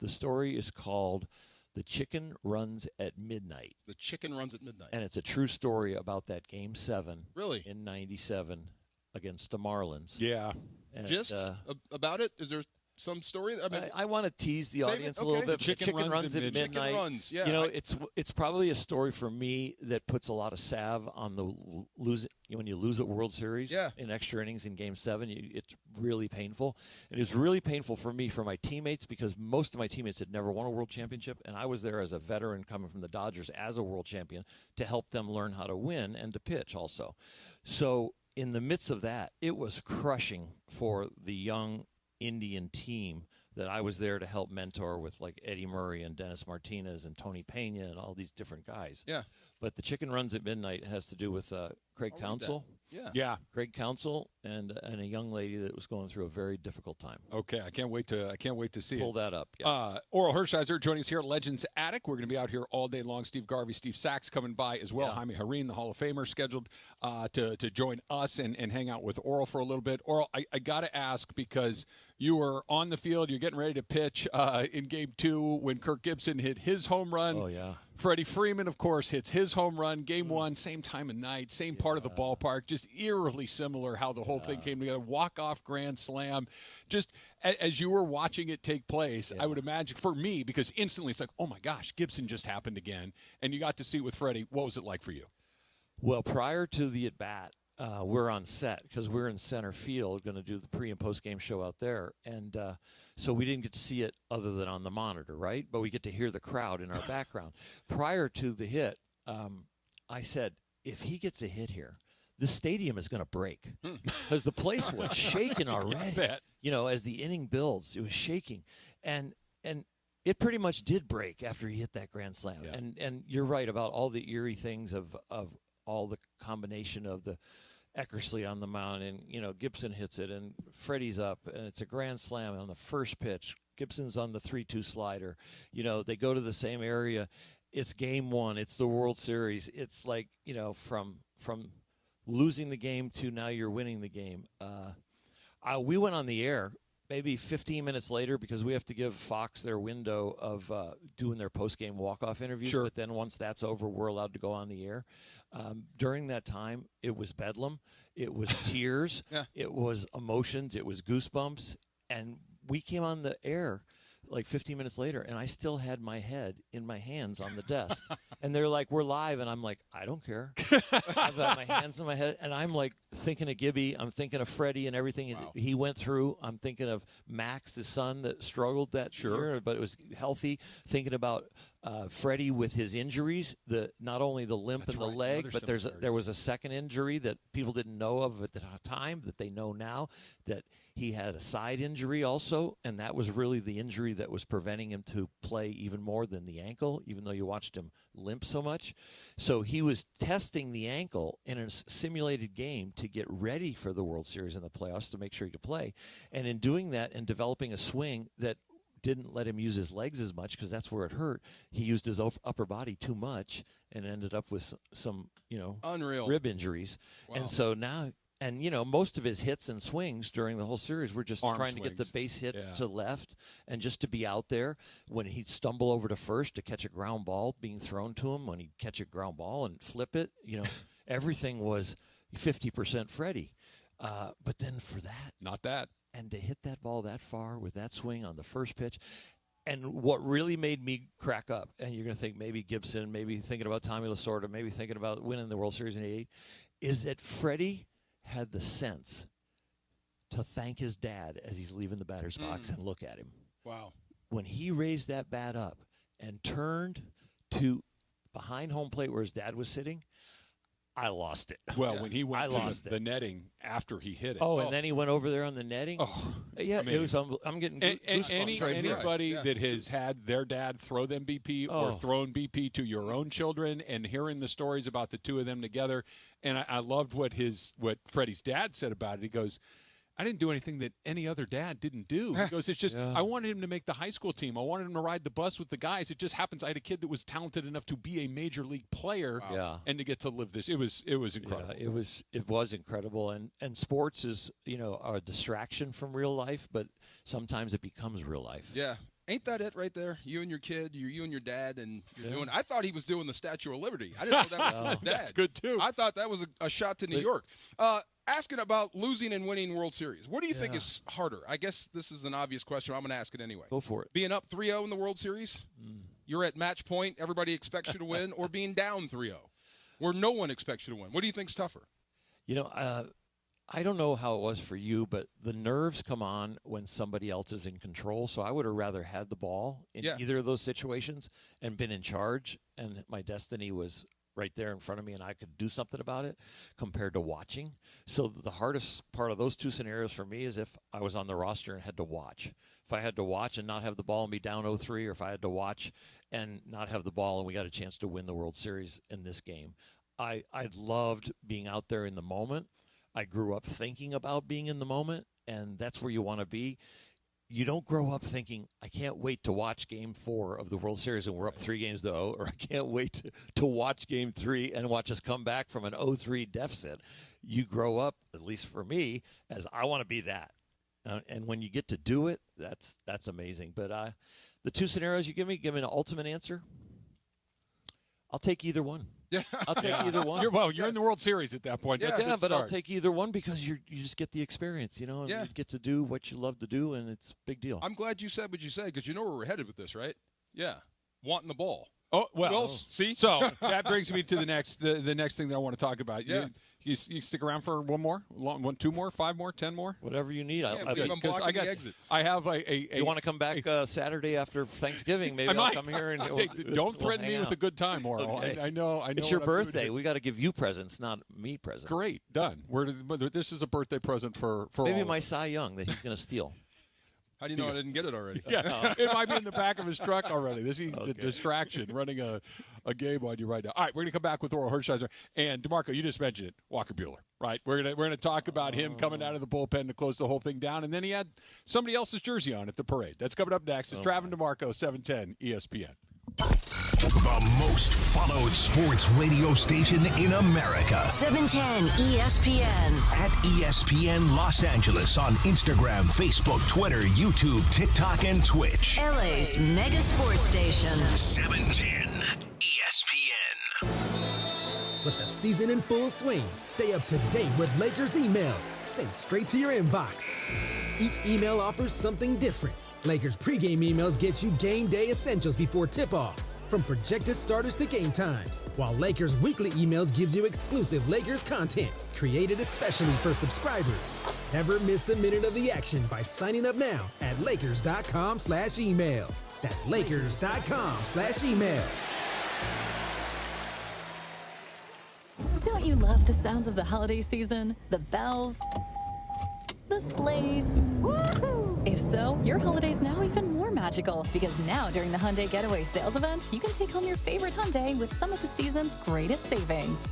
story is called The Chicken Runs at Midnight. The Chicken Runs at Midnight. And it's a true story about that Game 7 really? In 97 against the Marlins. Yeah. And, just about it? Is there some story? I mean, I want to tease the Save audience it? a little Okay. bit. Chicken runs at midnight. Chicken runs, yeah. You know, it's probably a story for me that puts a lot of salve on the when you lose at World Series in extra innings in Game 7. It's really painful. It is really painful for me, for my teammates, because most of my teammates had never won a World Championship, and I was there as a veteran coming from the Dodgers as a World Champion to help them learn how to win and to pitch also. So in the midst of that, it was crushing for the young Indian team that I was there to help mentor with, like Eddie Murray and Dennis Martinez and Tony Pena and all these different guys. Yeah. But the Chicken Runs at Midnight has to do with Craig Counsell. Yeah. Craig Counsell and a young lady that was going through a very difficult time. Okay, I can't wait to see Pull it. that up. Yeah. Orel Hershiser joining us here at Legends Attic. We're going to be out here all day long. Steve Garvey, Steve Sachs coming by as well. Yeah. Jaime Jarrin, the Hall of Famer, scheduled to join us and hang out with Orel for a little bit. Orel, I got to ask, because you were on the field, you're getting ready to pitch in Game 2 when Kirk Gibson hit his home run. Oh, yeah. Freddie Freeman, of course, hits his home run. Game 1, same time of night, same part of the ballpark. Just eerily similar how the whole thing came together. Walk-off grand slam. Just as you were watching it take place, I would imagine, for me, because instantly it's like, oh, my gosh, Gibson just happened again. And you got to see it with Freddie. What was it like for you? Well, prior to the at-bat, we're on set because we're in center field going to do the pre- and post-game show out there. And so we didn't get to see it other than on the monitor, right? But we get to hear the crowd in our background. Prior to the hit, I said, if he gets a hit here, the stadium is going to break because the place was shaking already. You know, as the inning builds, it was shaking. And it pretty much did break after he hit that grand slam. Yeah. And you're right about all the eerie things of all the combination of the Eckersley on the mound, and, you know, Gibson hits it, and Freddie's up, and it's a grand slam on the first pitch. Gibson's on the 3-2 slider. You know, they go to the same area. It's Game 1. It's the World Series. It's like, you know, from losing the game to now you're winning the game. We went on the air maybe 15 minutes later because we have to give Fox their window of doing their post-game walk-off interviews. Sure. But then once that's over, we're allowed to go on the air. During that time, it was bedlam. It was tears. It was emotions. It was goosebumps. And we came on the air like 15 minutes later, and I still had my head in my hands on the desk. And they're like, we're live. And I'm like, I don't care. I've got my hands in my head. And I'm like thinking of Gibby. I'm thinking of Freddie and everything he went through. I'm thinking of Max, his son, that struggled that year, but it was healthy. Thinking about Freddie with his injuries, not only the limp in the leg, but there was a second injury that people didn't know of at the time that they know now, that he had a side injury also, and that was really the injury that was preventing him to play even more than the ankle, even though you watched him limp so much. So he was testing the ankle in a simulated game to get ready for the World Series and the playoffs to make sure he could play. And in doing that and developing a swing that didn't let him use his legs as much because that's where it hurt, he used his upper body too much and ended up with some, you know, unreal rib injuries. Wow. And so now... And, you know, most of his hits and swings during the whole series were just trying to get the base hit to left and just to be out there. When he'd stumble over to first to catch a ground ball being thrown to him, when he'd catch a ground ball and flip it, you know, everything was 50% Freddie. But then for that. Not that. And to hit that ball that far with that swing on the first pitch. And what really made me crack up, and you're going to think maybe Gibson, maybe thinking about Tommy Lasorda, maybe thinking about winning the World Series in '88, is that Freddie had the sense to thank his dad as he's leaving the batter's box and look at him. Wow. When he raised that bat up and turned to behind home plate where his dad was sitting, I lost it. Well, when he went to the netting after he hit it. Oh, and then he went over there on the netting? Oh, yeah, I mean, it was. I'm getting goosebumps right here. Anybody that has had their dad throw them BP or thrown BP to your own children, and hearing the stories about the two of them together, and I loved what Freddie's dad said about it. He goes, I didn't do anything that any other dad didn't do. He goes, it's just, I wanted him to make the high school team. I wanted him to ride the bus with the guys. It just happens I had a kid that was talented enough to be a major league player and to get to live this. It was incredible. Yeah, it was incredible. And sports is, you know, a distraction from real life, but sometimes it becomes real life. Yeah. Ain't that it right there? You and your kid, you and your dad, and you're doing. I thought he was doing the Statue of Liberty. I didn't know that was his dad. That's good too. I thought that was a shot to New York. Asking about losing and winning World Series. What do you think is harder? I guess this is an obvious question. I'm going to ask it anyway. Go for it. Being up 3-0 in the World Series, you're at match point, everybody expects you to win, or being down 3-0, where no one expects you to win. What do you think's tougher? I don't know how it was for you, but the nerves come on when somebody else is in control. So I would have rather had the ball in either of those situations and been in charge, and my destiny was right there in front of me and I could do something about it, compared to watching. So the hardest part of those two scenarios for me is if I was on the roster and had to watch. If I had to watch and not have the ball and be down 0-3, or if I had to watch and not have the ball and we got a chance to win the World Series in this game. I loved being out there in the moment. I grew up thinking about being in the moment, and that's where you want to be. You don't grow up thinking, I can't wait to watch Game 4 of the World Series and we're up 3-0, or I can't wait to watch Game 3 and watch us come back from an 0-3 deficit. You grow up, at least for me, as I want to be that. And when you get to do it, that's amazing. But the two scenarios you give me an ultimate answer. I'll take either one. I'll take either one. You're in the World Series at that point. Yeah, but I'll take either one because you just get the experience, and you get to do what you love to do, and it's a big deal. I'm glad you said what you said, because you know where we're headed with this, right? Yeah, wanting the ball. Oh, well, see? So that brings me to the next thing that I want to talk about. Yeah. You stick around for one more, 2 more, 5 more, 10 more? Whatever you need. I'm blocking the exit. I have You want to come back Saturday after Thanksgiving? Maybe I'll come here and don't threaten me with a good time, Orel. Okay. I know. It's your birthday. We got to give you presents, not me presents. Great, done. This is a birthday present for maybe all my Cy Young that he's going to steal. How do you know I didn't get it already? Yeah, it might be in the back of his truck already. This is the distraction, running a game on you right now. All right, we're going to come back with Orel Hershiser. And, DeMarco, you just mentioned it, Walker Buehler, right? We're gonna talk about him coming out of the bullpen to close the whole thing down. And then he had somebody else's jersey on at the parade. That's coming up next. It's Travis DeMarco, 710 ESPN. The most followed sports radio station in America. 710 ESPN. At ESPN Los Angeles on Instagram, Facebook, Twitter, YouTube, TikTok, and Twitch. LA's mega sports station. 710 ESPN. With the season in full swing, stay up to date with Lakers emails sent straight to your inbox. Each email offers something different. Lakers pregame emails get you game day essentials before tip-off, from projected starters to game times, while Lakers weekly emails gives you exclusive Lakers content created especially for subscribers. Never miss a minute of the action by signing up now at Lakers.com/emails. That's Lakers.com/emails. Don't you love the sounds of the holiday season? The bells, the sleighs. Woohoo! If so, your holiday's now even more magical, because now during the Hyundai Getaway Sales Event, you can take home your favorite Hyundai with some of the season's greatest savings.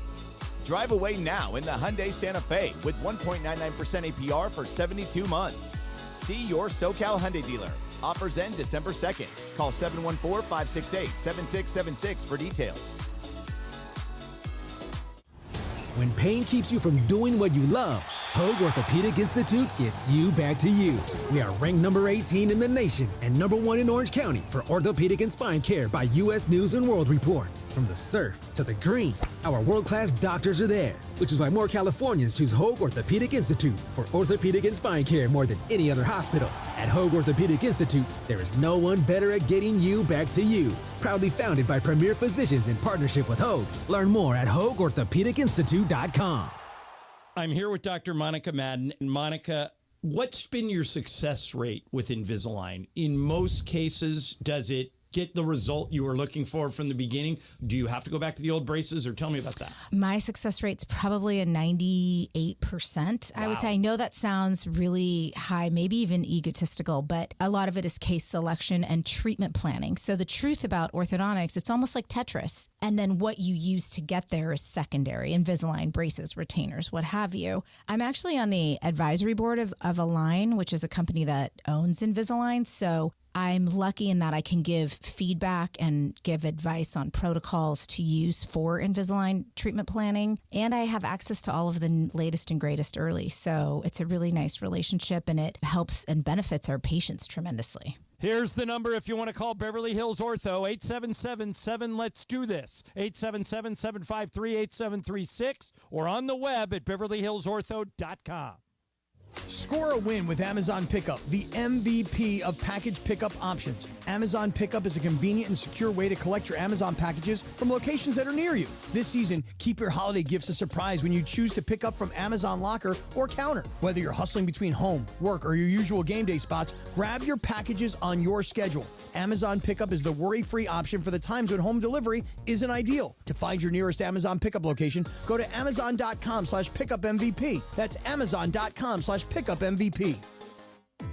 Drive away now in the Hyundai Santa Fe with 1.99% APR for 72 months. See your SoCal Hyundai dealer. Offers end December 2nd. Call 714-568-7676 for details. When pain keeps you from doing what you love, Hoag Orthopedic Institute gets you back to you. We are ranked number 18 in the nation and number 1 in Orange County for orthopedic and spine care by U.S. News & World Report. From the surf to the green, our world-class doctors are there, which is why more Californians choose Hoag Orthopedic Institute for orthopedic and spine care more than any other hospital. At Hoag Orthopedic Institute, there is no one better at getting you back to you. Proudly founded by premier physicians in partnership with Hoag. Learn more at HoagOrthopedicInstitute.com. I'm here with Dr. Monica Madden. And Monica, what's been your success rate with Invisalign? In most cases, does it get the result you were looking for from the beginning? Do you have to go back to the old braces, or tell me about that? My success rate's probably a 98%. I would say. I know that sounds really high, maybe even egotistical, but a lot of it is case selection and treatment planning. So the truth about orthodontics, it's almost like Tetris. And then what you use to get there is secondary: Invisalign, braces, retainers, what have you. I'm actually on the advisory board of Align, which is a company that owns Invisalign. So I'm lucky in that I can give feedback and give advice on protocols to use for Invisalign treatment planning. And I have access to all of the latest and greatest early. So it's a really nice relationship, and it helps and benefits our patients tremendously. Here's the number if you want to call Beverly Hills Ortho, 877-7-LET'S-DO-THIS, 877-753-8736, or on the web at beverlyhillsortho.com. Score a win with Amazon Pickup, the MVP of package pickup options. Amazon Pickup is a convenient and secure way to collect your Amazon packages from locations that are near you. This season, keep your holiday gifts a surprise when you choose to pick up from Amazon Locker or Counter. Whether you're hustling between home, work, or your usual game day spots, grab your packages on your schedule. Amazon Pickup is the worry-free option for the times when home delivery isn't ideal. To find your nearest Amazon Pickup location, go to amazon.com/pickupmvp. That's amazon.com/pickup MVP.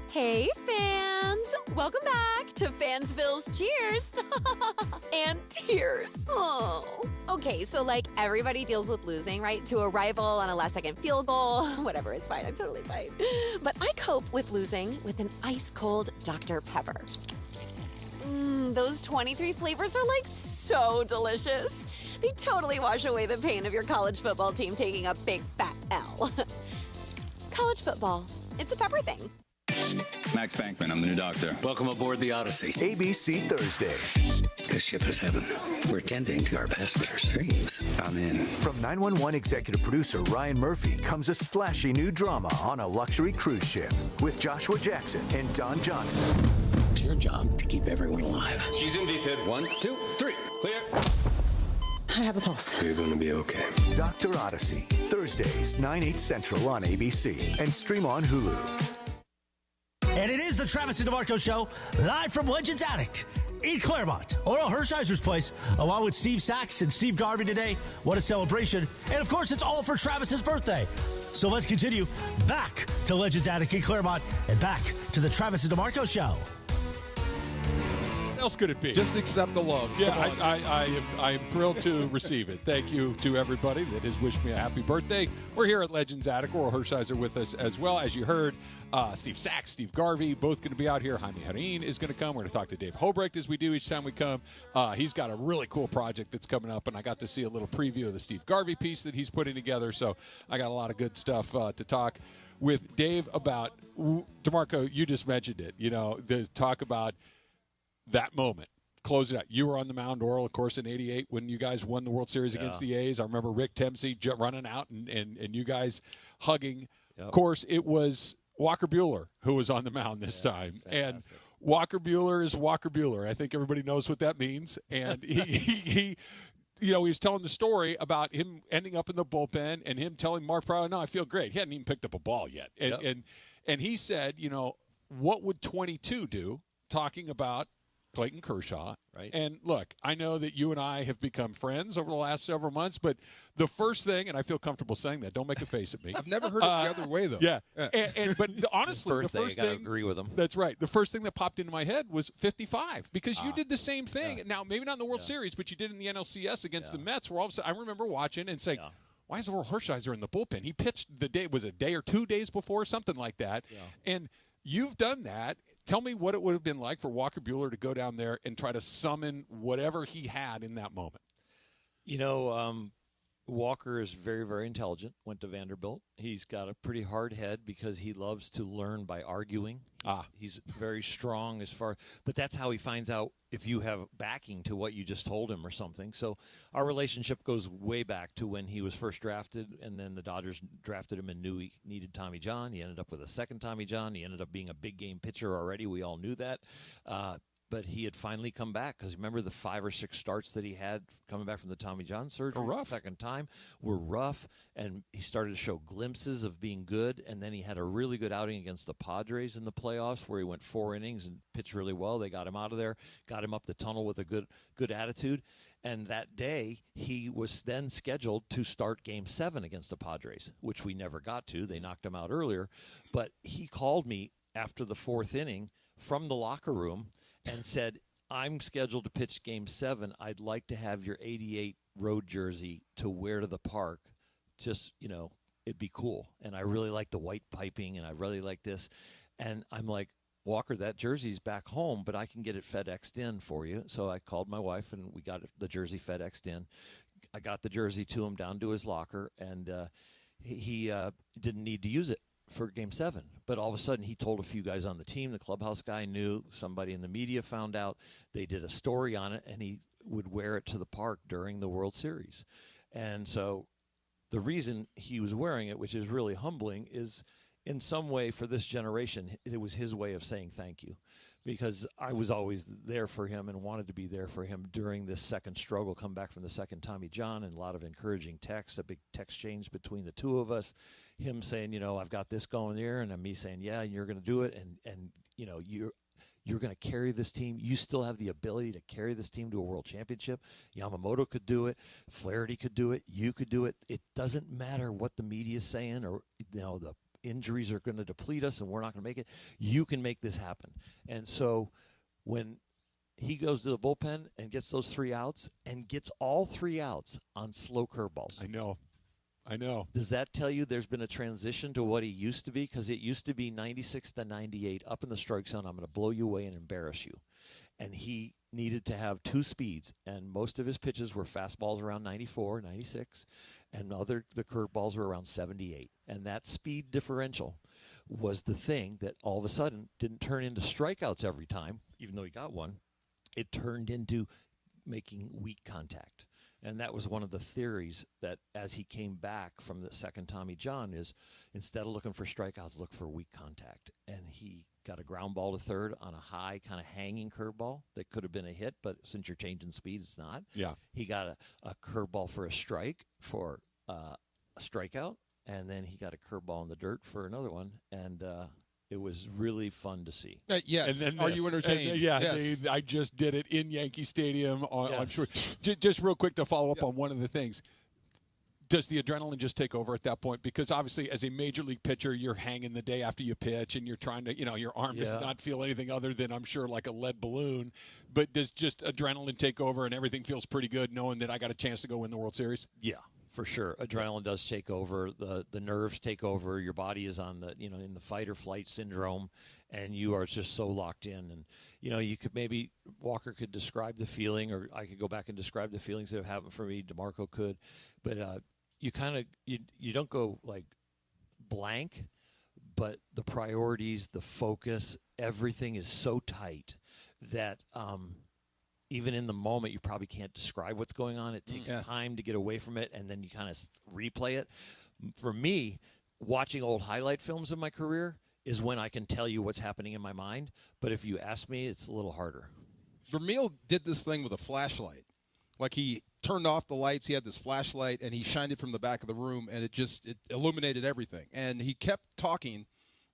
Hey, fans! Welcome back to Fansville's Cheers and Tears. Oh. Okay, so like everybody deals with losing, right? To a rival on a last-second field goal. Whatever, it's fine. I'm totally fine. But I cope with losing with an ice-cold Dr. Pepper. Those 23 flavors are like so delicious. They totally wash away the pain of your college football team taking a big fat L. College football. It's a pepper thing. Max Bankman, I'm the new doctor. Welcome aboard the Odyssey. ABC Thursdays. This ship is heaven. We're tending to our passengers' dreams. I'm in. From 911 executive producer Ryan Murphy comes a splashy new drama on a luxury cruise ship with Joshua Jackson and Don Johnson. It's your job to keep everyone alive. She's in VFib. 1, 2, 3. Clear. I have a pulse. You're going to be okay. Dr. Odyssey. Thursdays, 9/8 Central on ABC and stream on Hulu. And it is the Travis and DeMarco Show, live from Legends Addict in Claremont. Orel Hershiser's place, along with Steve Sachs and Steve Garvey today. What a celebration. And, of course, it's all for Travis's birthday. So let's continue back to Legends Attic in Claremont and back to the Travis and DeMarco Show. What else could it be? Just accept the love. Yeah, I am thrilled to receive it. Thank you to everybody that has wished me a happy birthday. We're here at Legends Attic. Orel Hershiser with us as well. As you heard, Steve Sachs, Steve Garvey, both going to be out here. Jaime Jarrin is going to come. We're going to talk to Dave Hobrecht as we do each time we come. He's got a really cool project that's coming up, and I got to see a little preview of the Steve Garvey piece that he's putting together. So I got a lot of good stuff to talk with Dave about. DeMarco, you just mentioned it. You know, the talk about that moment. Close it out. You were on the mound, Orel, of course, in '88 when you guys won the World Series against the A's. I remember Rick Tempsey running out and you guys hugging. Yep. Of course, it was Walker Buehler who was on the mound this time. Fantastic. And Walker Buehler is Walker Buehler. I think everybody knows what that means. And he you know, he was telling the story about him ending up in the bullpen and him telling Mark Pryor, no, I feel great. He hadn't even picked up a ball yet. And he said, you know, what would 22 do, talking about Clayton Kershaw. Right. And look, I know that you and I have become friends over the last several months, but the first thing, and I feel comfortable saying that, don't make a face at me. I've never heard it the other way, though. Yeah. But honestly, the first I gotta thing, agree with him. That's right. The first thing that popped into my head was 55, because you did the same thing. Now, maybe not in the World Series, but you did in the NLCS against the Mets, where all of a sudden, I remember watching and saying, why is Orel Hershiser in the bullpen? He pitched the day, was it a day or 2 days before, something like that. Yeah. And you've done that. Tell me what it would have been like for Walker Buehler to go down there and try to summon whatever he had in that moment. You know, Walker is very, very intelligent, went to Vanderbilt. He's got a pretty hard head because he loves to learn by arguing. He's very strong but that's how he finds out if you have backing to what you just told him or something. So our relationship goes way back to when he was first drafted, and then the Dodgers drafted him and knew he needed Tommy John. He ended up with a second Tommy John. He ended up being a big game pitcher already. We all knew that. But he had finally come back, because remember the 5 or 6 starts that he had coming back from the Tommy John surgery second time were rough, and he started to show glimpses of being good, and then he had a really good outing against the Padres in the playoffs where he went 4 innings and pitched really well. They got him out of there, got him up the tunnel with a good attitude, and that day he was then scheduled to start Game 7 against the Padres, which we never got to. They knocked him out earlier, but he called me after the 4th inning from the locker room and said, I'm scheduled to pitch Game 7. I'd like to have your 88 road jersey to wear to the park. Just, you know, it'd be cool. And I really like the white piping, and I really like this. And I'm like, Walker, that jersey's back home, but I can get it FedExed in for you. So I called my wife, and we got the jersey FedExed in. I got the jersey to him down to his locker, and he didn't need to use it for Game 7. But all of a sudden, he told a few guys on the team. The clubhouse guy knew. Somebody in the media found out. They did a story on it, and he would wear it to the park during the World Series. And so the reason he was wearing it, which is really humbling, is in some way for this generation, it was his way of saying thank you. Because I was always there for him and wanted to be there for him during this second struggle, come back from the second Tommy John, and a lot of encouraging texts, a big text exchange between the two of us, him saying, I've got this going there, and me saying, yeah, you're going to do it, and you're going to carry this team. You still have the ability to carry this team to a world championship. Yamamoto could do it. Flaherty could do it. You could do it. It doesn't matter what the media is saying or, the injuries are going to deplete us and we're not going to make it. You can make this happen. And so when he goes to the bullpen and gets those 3 outs and gets all 3 outs on slow curveballs. I know. Does that tell you there's been a transition to what he used to be? Because it used to be 96 to 98 up in the strike zone. I'm going to blow you away and embarrass you. And he needed to have 2 speeds, and most of his pitches were fastballs around 94, 96, and the curveballs were around 78. And that speed differential was the thing that all of a sudden didn't turn into strikeouts every time, even though he got one. It turned into making weak contact. And that was one of the theories that as he came back from the second Tommy John is instead of looking for strikeouts, look for weak contact. And he got a ground ball to third on a high kind of hanging curveball that could have been a hit, but since you're changing speed, it's not. Yeah. He got a curveball for a strike for a strikeout, and then he got a curveball in the dirt for another one, and it was really fun to see. Yes. And then Are you entertained? Yes. I just did it in Yankee Stadium on shore. Just real quick to follow up on one of the things. Does the adrenaline just take over at that point? Because obviously, as a major league pitcher, you're hanging the day after you pitch, and you're trying to, your arm does not feel anything other than, I'm sure, like a lead balloon. But does just adrenaline take over, and everything feels pretty good, knowing that I got a chance to go win the World Series? Yeah, for sure. Adrenaline does take over. The nerves take over. Your body is on the, in the fight or flight syndrome, and you are just so locked in. And you could maybe Walker could describe the feeling, or I could go back and describe the feelings that have happened for me. DeMarco could, but. You kind of you don't go like blank, but the priorities, the focus, everything is so tight that even in the moment you probably can't describe what's going on. It takes time to get away from it, and then you kind of replay it. For me, watching old highlight films of my career is when I can tell you what's happening in my mind. But if you ask me, it's a little harder. Vermeil did this thing with a flashlight. Like he turned off the lights, he had this flashlight, and he shined it from the back of the room, and it illuminated everything. And he kept talking,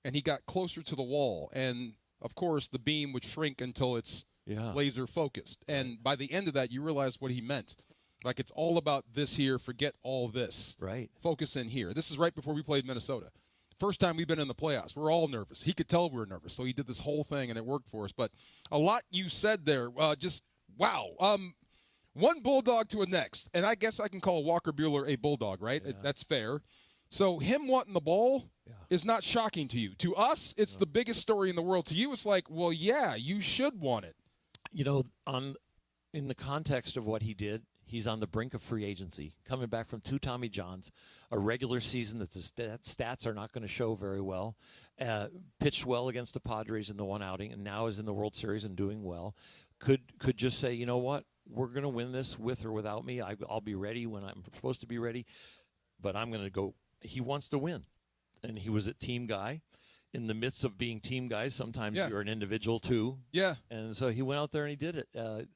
and he got closer to the wall. And, of course, the beam would shrink until it's laser focused. And by the end of that, you realize what he meant. Like, it's all about this here, forget all this. Right. Focus in here. This is right before we played Minnesota. First time we've been in the playoffs. We're all nervous. He could tell we were nervous, so he did this whole thing, and it worked for us. But a lot you said there, just wow. One bulldog to a next, and I guess I can call Walker Buehler a bulldog, right? Yeah. That's fair. So him wanting the ball is not shocking to you. To us, it's the biggest story in the world. To you, it's like, well, yeah, you should want it. In the context of what he did, he's on the brink of free agency, coming back from 2 Tommy Johns, a regular season that the stats are not going to show very well, pitched well against the Padres in the one outing, and now is in the World Series and doing well. Could just say, you know what? We're going to win this with or without me. I'll be ready when I'm supposed to be ready, but I'm going to go. He wants to win, and he was a team guy. In the midst of being team guys, sometimes you're an individual too. Yeah. And so he went out there and he did it.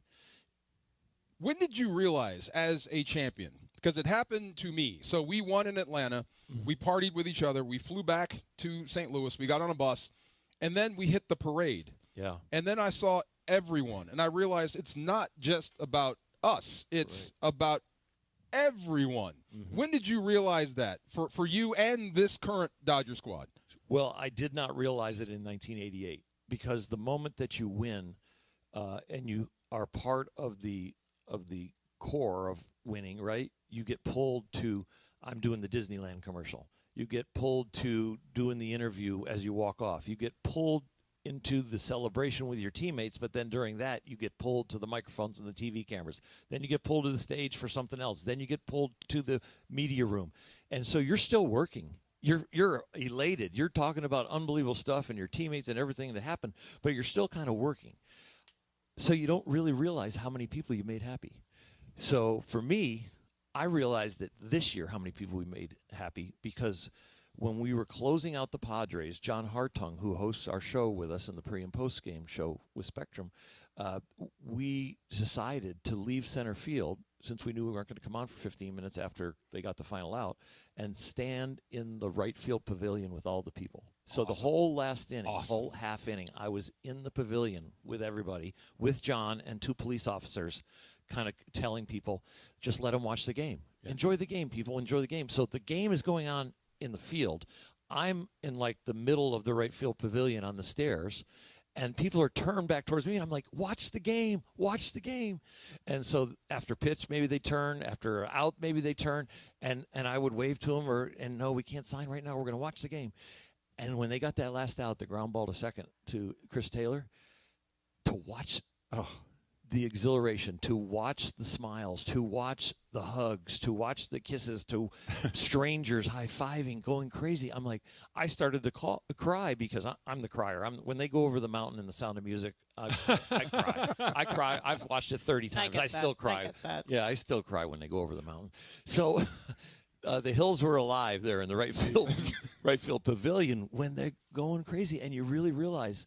When did you realize as a champion? Because it happened to me. So we won in Atlanta. Mm-hmm. We partied with each other. We flew back to St. Louis. We got on a bus, and then we hit the parade. Yeah. And then I saw everyone, and I realized it's not just about us. It's about everyone. Mm-hmm. When did you realize that for you and this current Dodger squad? Well, I did not realize it in 1988 because the moment that you win and you are part of the core of winning, right? You get pulled to, I'm doing the Disneyland commercial. You get pulled to doing the interview as you walk off. You get pulled into the celebration with your teammates, but then during that you get pulled to the microphones and the TV cameras. Then you get pulled to the stage for something else. Then you get pulled to the media room. And so you're still working. you're elated. You're talking about unbelievable stuff and your teammates and everything that happened, but you're still kind of working. So you don't really realize how many people you made happy. So for me, I realized that this year how many people we made happy, because when we were closing out the Padres, John Hartung, who hosts our show with us in the pre- and post-game show with Spectrum, we decided to leave center field, since we knew we weren't going to come on for 15 minutes after they got the final out, and stand in the right field pavilion with all the people. So the whole last inning, whole half inning, I was in the pavilion with everybody, with John and 2 police officers, kind of telling people, just let them watch the game. Yeah. Enjoy the game, people. Enjoy the game. So the game is going on in the field. I'm in like the middle of the right field pavilion on the stairs, and people are turned back towards me, and I'm like, watch the game, watch the game. And so after pitch, maybe they turn. After out, maybe they turn. And I would wave to them, and no, we can't sign right now. We're going to watch the game. And when they got that last out, the ground ball to second to Chris Taylor, to watch the exhilaration, to watch the smiles, to watch the hugs, to watch the kisses, to strangers high-fiving, going crazy. I'm like, I started to cry, because I'm the crier. When they go over the mountain in The Sound of Music, I cry. I cry. I've watched it 30 times. I still cry. Yeah, I still cry when they go over the mountain. So the hills were alive there in the right field pavilion when they're going crazy, and you really realize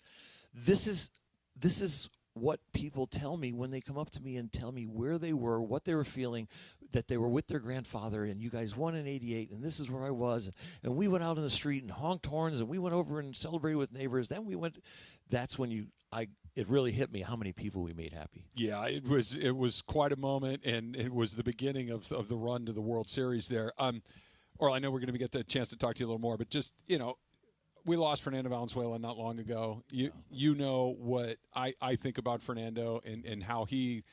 this is what people tell me when they come up to me and tell me where they were, what they were feeling, that they were with their grandfather, and you guys won in '88, and this is where I was, and we went out in the street and honked horns, and we went over and celebrated with neighbors. Then we went. That's when it really hit me how many people we made happy. Yeah, it was quite a moment, and it was the beginning of the run to the World Series there. Orel, I know we're going to get the chance to talk to you a little more, but just, we lost Fernando Valenzuela not long ago. You know what I think about Fernando and how he,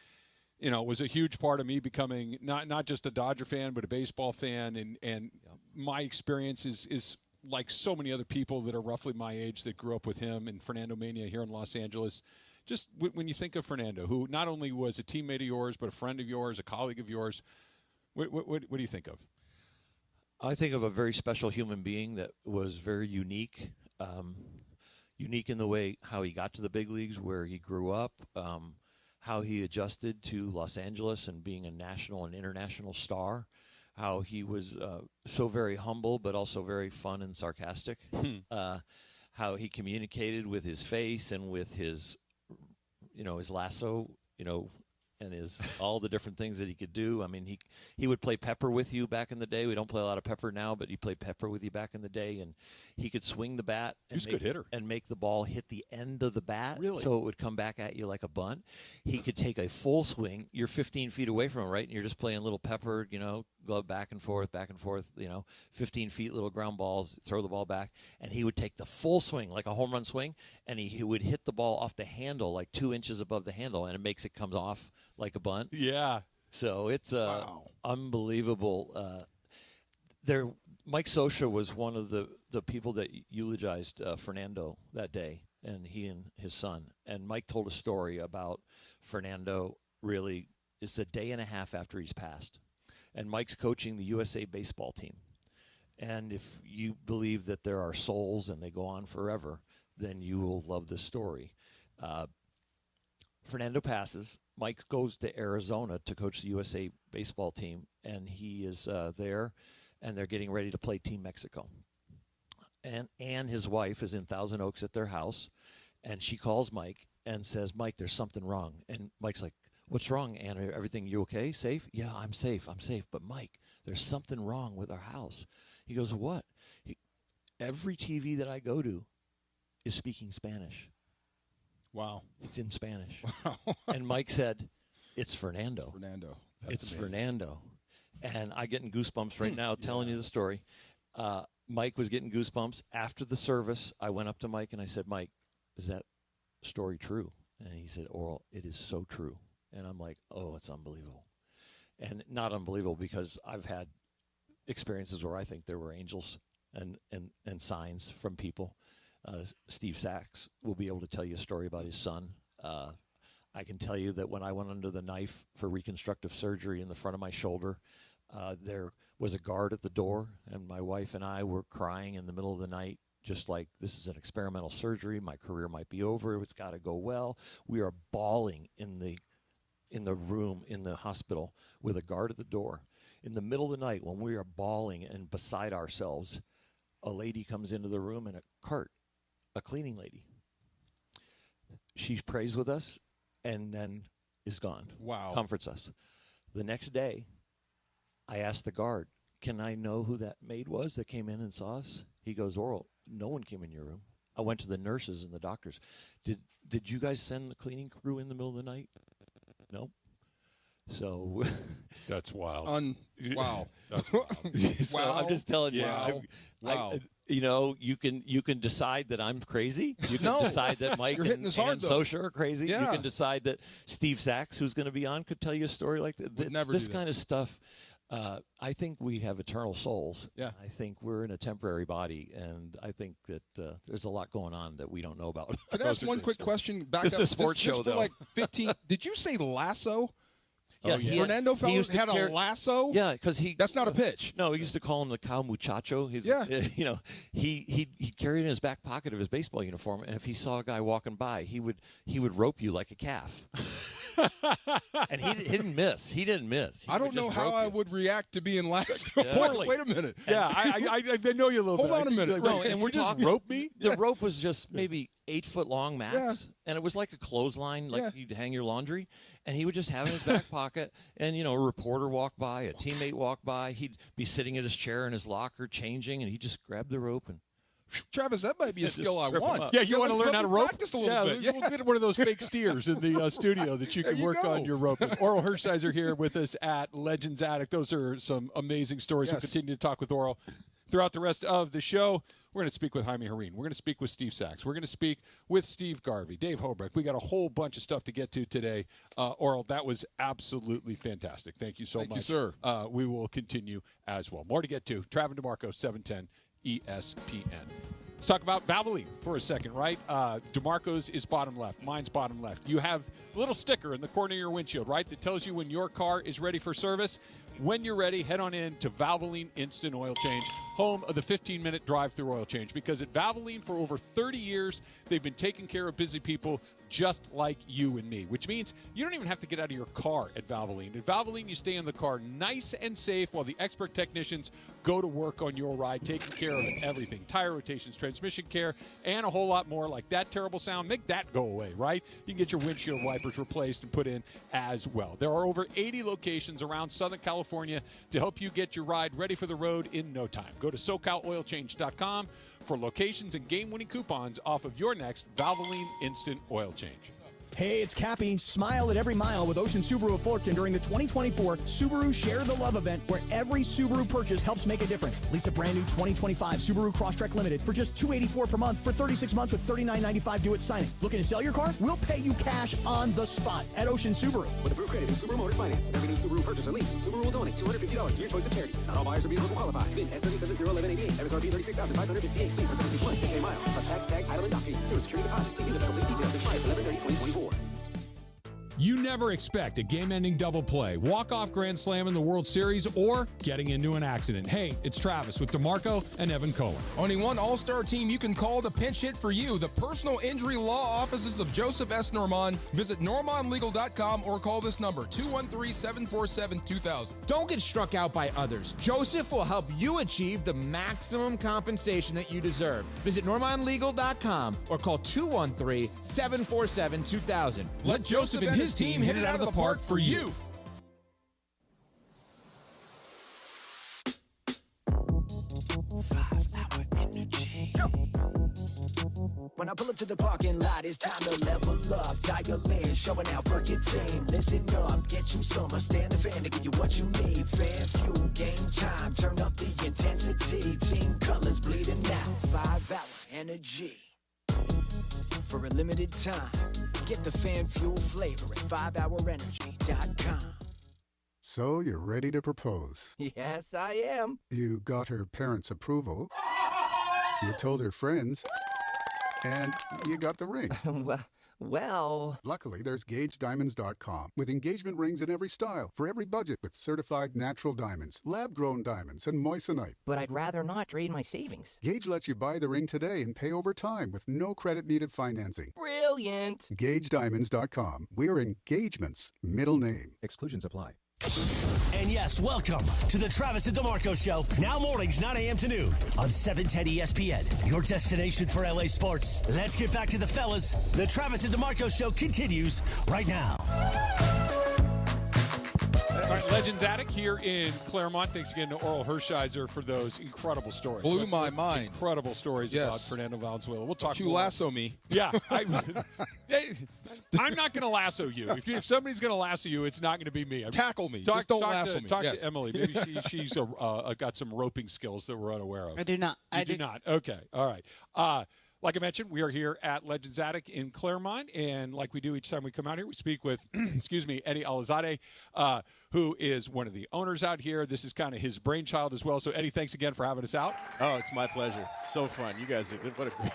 was a huge part of me becoming not just a Dodger fan, but a baseball fan. And my experience is like so many other people that are roughly my age that grew up with him and Fernando Mania here in Los Angeles. Just when you think of Fernando, who not only was a teammate of yours, but a friend of yours, a colleague of yours, what do you think of? I think of a very special human being that was very unique, unique in the way how he got to the big leagues, where he grew up, how he adjusted to Los Angeles and being a national and international star, how he was so very humble but also very fun and sarcastic, how he communicated with his face and with his, his lasso, and all the different things that he could do. I mean, he would play pepper with you back in the day. We don't play a lot of pepper now, but he played pepper with you back in the day, and he could swing the bat. He's a good hitter. And make the ball hit the end of the bat, really? So it would come back at you like a bunt. He could take a full swing. You're 15 feet away from him, right? And you're just playing little pepper, glove back and forth, 15 feet, little ground balls, throw the ball back. And he would take the full swing, like a home run swing, and he would hit the ball off the handle, like 2 inches above the handle, and it makes it come off like a bunt. Yeah. So it's unbelievable. Mike Scioscia was one of the people that eulogized Fernando that day, and he and his son. And Mike told a story about Fernando. Really, it's a day and a half after he's passed, and Mike's coaching the USA baseball team. And if you believe that there are souls and they go on forever, then you will love this story. Fernando passes. Mike goes to Arizona to coach the USA baseball team, and he is there, and they're getting ready to play Team Mexico. And his wife is in Thousand Oaks at their house, and she calls Mike and says, "Mike, there's something wrong." And Mike's like, "What's wrong, Anna? Everything, you okay? Safe?" "Yeah, I'm safe. But Mike, there's something wrong with our house." He goes, "What?" Every TV that I go to is speaking Spanish. Wow. It's in Spanish. Wow. And Mike said, "It's Fernando. It's amazing. Fernando." And I'm getting goosebumps right now telling you the story. Mike was getting goosebumps. After the service, I went up to Mike and I said, "Mike, is that story true?" And he said, "Orel, it is so true." And I'm like, "Oh, it's unbelievable." And not unbelievable because I've had experiences where I think there were angels and signs from people. Steve Sachs will be able to tell you a story about his son. I can tell you that when I went under the knife for reconstructive surgery in the front of my shoulder, There was a guard at the door, and my wife and I were crying in the middle of the night, just like, this is an experimental surgery. My career might be over. It's got to go well. We are bawling in the room in the hospital with a guard at the door. In the middle of the night, when we are bawling and beside ourselves, a lady comes into the room in a cart, a cleaning lady. She prays with us and then is gone. Wow. Comforts us. The next day, I asked the guard, can I know who that maid was that came in and saw us? He goes, Orel, no one came in your room. I went to the nurses and the doctors. Did you guys send the cleaning crew in the middle of the night? No. So that's wild. Wow. That's wild. So Wow. I'm just telling you. Wow. Wow. You can decide that I'm crazy. You can decide that Mike and Sosha are crazy. Yeah. You can decide that Steve Sachs, who's going to be on, could tell you a story like that. This kind of stuff. I think we have eternal souls. Yeah. I think we're in a temporary body, and I think that there's a lot going on that we don't know about. Can I ask one quick question? This is a sports show, for though. like 15. Did you say lasso? Yeah, Fernando had a lasso. Yeah, because that's not a pitch. No, he used to call him the cow muchacho. He carried it in his back pocket of his baseball uniform, and if he saw a guy walking by, he would rope you like a calf. And he didn't miss. He didn't miss. I don't know how I would react to being lasso. Poorly. Wait a minute. Yeah, I know you a little bit. Hold on a minute. No, and we're talking rope me. The rope was just maybe 8 foot long max, Yeah. and it was like a clothesline, like you'd hang your laundry. And he would just have it in his back pocket, and a reporter walked by, a teammate walked by, he'd be sitting in his chair in his locker changing, and he'd just grab the rope and. Travis, that might be a skill I want. Yeah, you want to learn how to rope? Practice a little bit. We'll get one of those fake steers in the studio that you can work on your rope. Orel Hershiser here with us at Legends Attic. Those are some amazing stories. We'll continue to talk with Orel throughout the rest of the show. We're going to speak with Jaime Jarrin. We're going to speak with Steve Sachs. We're going to speak with Steve Garvey, Dave Hobrecht. We got a whole bunch of stuff to get to today. Orel, that was absolutely fantastic. Thank you so much. Thank you, sir. We will continue as well. More to get to. Travis DeMarco, 710 ESPN. Let's talk about Valvoline for a second, right? DeMarco's is bottom left. Mine's bottom left. You have a little sticker in the corner of your windshield, right, that tells you when your car is ready for service. When you're ready, head on in to Valvoline Instant Oil Change, home of the 15-minute drive-through oil change. Because at Valvoline, for over 30 years, they've been taking care of busy people just like you and me, which means you don't even have to get out of your car at Valvoline. At Valvoline, you stay in the car nice and safe while the expert technicians go to work on your ride, taking care of everything. Tire rotations, transmission care, and a whole lot more. Like that terrible sound, make that go away, right? You can get your windshield wipers replaced and put in as well. There are over 80 locations around Southern California to help you get your ride ready for the road in no time. Go to SoCalOilChange.com for locations and game-winning coupons off of your next Valvoline Instant Oil Change. Hey, it's Cappy. Smile at every mile with Ocean Subaru of Fullerton during the 2024 Subaru Share the Love event, where every Subaru purchase helps make a difference. Lease a brand new 2025 Subaru Crosstrek Limited for just $284 per month for 36 months with $39.95 due at signing. Looking to sell your car? We'll pay you cash on the spot at Ocean Subaru. With approved credit and Subaru Motors Finance, every new Subaru purchase or lease, Subaru will donate $250 to your choice of charities. Not all buyers or vehicles will qualify. VIN S37011188. MSRP $36,558. Lease for 36 months, 10K miles. Plus tax, tag, title, and dock fee. Zero security deposit. See dealer for complete details. Expires 11/30/2024. You never expect a game-ending double play, walk-off grand slam in the World Series, or getting into an accident. Hey, it's Travis with DeMarco and Evan Cohen. Only one all-star team you can call to pinch hit for you. The personal injury law offices of Joseph S. Normand. Visit normandlegal.com or call this number, 213-747-2000. Don't get struck out by others. Joseph will help you achieve the maximum compensation that you deserve. Visit normandlegal.com or call 213-747-2000. Let Joseph and his team hit it out of the park for you. When I pull up to the parking lot, it's time to level up. Dial in, showing out for your team. Listen up, get you some. Stand the fan to give you what you need. Fan fuel, game time. Turn up the intensity. Team colors bleeding out. 5-hour energy. For a limited time, get the fan fuel flavor at 5hourenergy.com. So you're ready to propose? Yes, I am. You got her parents' approval. You told her friends. And you got the ring. Well, Luckily, there's GageDiamonds.com with engagement rings in every style for every budget with certified natural diamonds, lab-grown diamonds, and moissanite. but I'd rather not trade my savings. Gage lets you buy the ring today and pay over time with no credit-needed financing. Brilliant. GageDiamonds.com. We're engagements. Middle name. Exclusions apply. And yes, welcome to the Travis and DeMarco Show. Now mornings, 9 a.m. to noon on 710 ESPN, your destination for LA sports. Let's get back to the fellas. The Travis and DeMarco Show continues right now. All right, Legends Attic here in Claremont. Thanks again to Orel Hershiser for those incredible stories. Blew my mind. Incredible stories about Fernando Valenzuela. We'll talk. Don't you lasso me? Yeah, I'm not going to lasso you. If somebody's going to lasso you, it's not going to be me. Tackle me. Just don't lasso me. Talk to Emily. Maybe she's got some roping skills that we're unaware of. I do not. I do not. Okay. All right. Like I mentioned, we are here at Legends Attic in Claremont, and like we do each time we come out here, we speak with, Eddie Alizadeh, who is one of the owners out here. This is kind of his brainchild as well. So, Eddie, thanks again for having us out. Oh, it's my pleasure. So fun. You guys, what a great...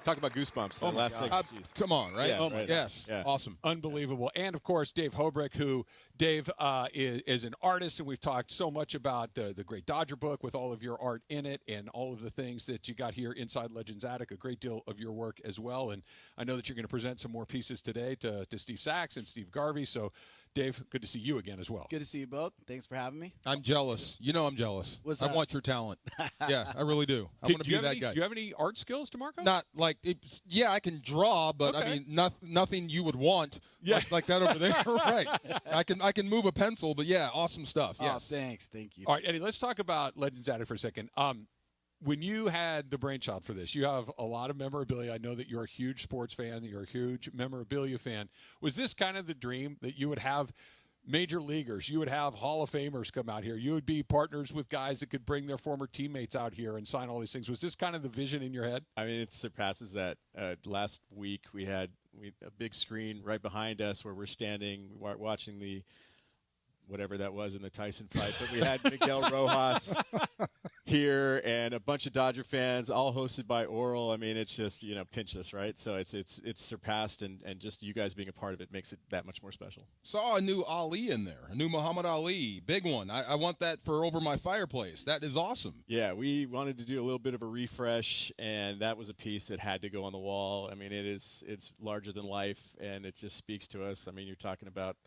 Talk about goosebumps. Oh, last God. Come on, right? Yeah, right. Yes. Yeah. Awesome. Unbelievable. And, of course, Dave Hobrick, who, Dave, is an artist, and we've talked so much about the Great Dodger book with all of your art in it and all of the things that you got here inside Legends Attic, a great deal of your work as well. And I know that you're going to present some more pieces today to Steve Sachs and Steve Garvey. So, Dave, good to see you again as well. Good to see you both. Thanks for having me. I'm jealous. You know I'm jealous. What's I that? want your talent. Yeah, I really do. I want to be that guy. Do you have any art skills, DeMarco? Not like yeah, I can draw, but Okay. I mean nothing you would want. Yeah. like that over there. Right. I can move a pencil, but yeah, awesome stuff. Oh, Yes. thanks. Thank you. All right, Eddie, let's talk about Legends Attic for a second. When you had the brainchild for this, you have a lot of memorabilia. I know that you're a huge sports fan, that you're a huge memorabilia fan. Was this kind of the dream that you would have major leaguers, you would have Hall of Famers come out here, you would be partners with guys that could bring their former teammates out here and sign all these things? Was this kind of the vision in your head? I mean, it surpasses that. Last week we had a big screen right behind us where we're standing watching the whatever that was in the Tyson fight. But we had Miguel Rojas here and a bunch of Dodger fans, all hosted by Orel. I mean, it's just, pinch us, right? So it's surpassed, and just you guys being a part of it makes it that much more special. Saw a new Ali in there, a new Muhammad Ali, big one. I want that for over my fireplace. That is awesome. Yeah, we wanted to do a little bit of a refresh, and that was a piece that had to go on the wall. I mean, it's larger than life, and it just speaks to us. I mean, you're talking about,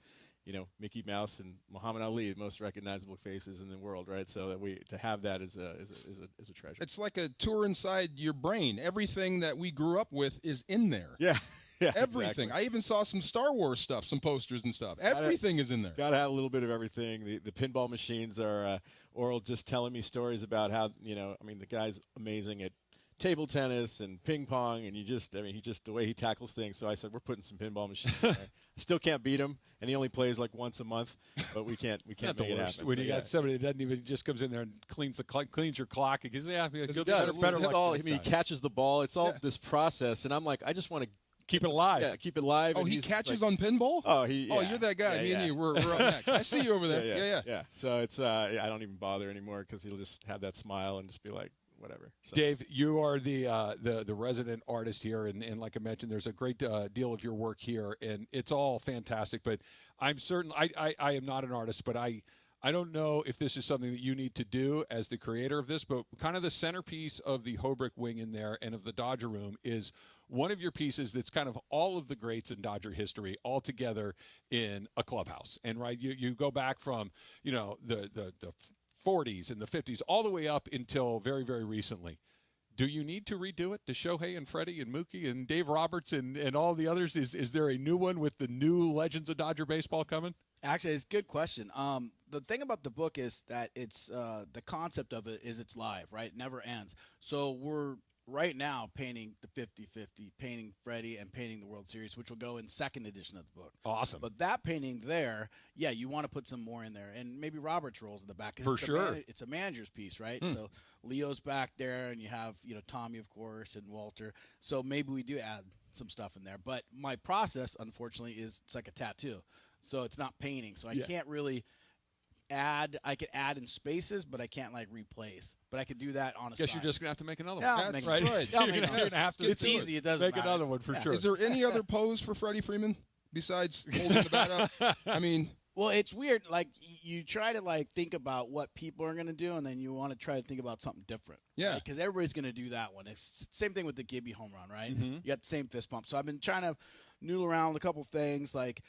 Mickey Mouse and Muhammad Ali, the most recognizable faces in the world, right? So that to have that is a treasure. It's like a tour inside your brain. Everything that we grew up with is in there. Yeah. Yeah, everything. exactly. I even saw some Star Wars stuff, some posters and stuff. Everything is in there. Got to have a little bit of everything. The pinball machines are Orel just telling me stories about how, the guy's amazing at table tennis and ping pong, and the way he tackles things. So I said, we're putting some pinball machines in there. I still can't beat him, and he only plays like once a month, but we can't make it happen. When you got somebody that doesn't even, just comes in there and cleans your clock. He goes, He catches the ball. It's all this process, and I'm like, I just want to keep it alive. Yeah, keep it alive. Oh, he catches on pinball? Oh, you're that guy. Me and you, we're up next. I see you over there. Yeah. So it's I don't even bother anymore because he'll just have that smile and just be like, whatever. So. Dave, you are the resident artist here, and like I mentioned, there's a great deal of your work here, and it's all fantastic. But I'm certain I am not an artist, but I don't know if this is something that you need to do as the creator of this, but kind of the centerpiece of the Hobrick wing in there and of the Dodger room is one of your pieces that's kind of all of the greats in Dodger history all together in a clubhouse. And right, you go back from the 40s and the 50s all the way up until very, very recently. Do you need to redo it to Shohei and Freddie and Mookie and Dave Roberts and all the others? Is there a new one with the new Legends of Dodger Baseball coming? Actually, it's a good question. The thing about the book is that it's the concept of it is it's live, right? It never ends. So we're right now painting the 50-50, painting Freddie and painting the World Series, which will go in second edition of the book. Awesome. But that painting there, yeah, you want to put some more in there. And maybe Robert's rolls in the back. For sure. It's a manager's piece, right? So Leo's back there, and you have, Tommy, of course, and Walter. So maybe we do add some stuff in there. But my process, unfortunately, is it's like a tattoo. So it's not painting. So I can't really add in spaces, but I can't like replace. But I could do that on a Guess side. you're just gonna have to make another Yeah, one. I'll That's make right. it. Yeah, You're gonna have to. It's easy. It doesn't make matter. another one for sure. Is there any other pose for Freddie Freeman besides holding the bat up? I mean, well, it's weird. Like you try to like think about what people are gonna do, and then you want to try to think about something different. Yeah. Because everybody's gonna do that one. It's same thing with the Gibby home run, right? Mm-hmm. You got the same fist pump. So I've been trying to noodle around with a couple things. Like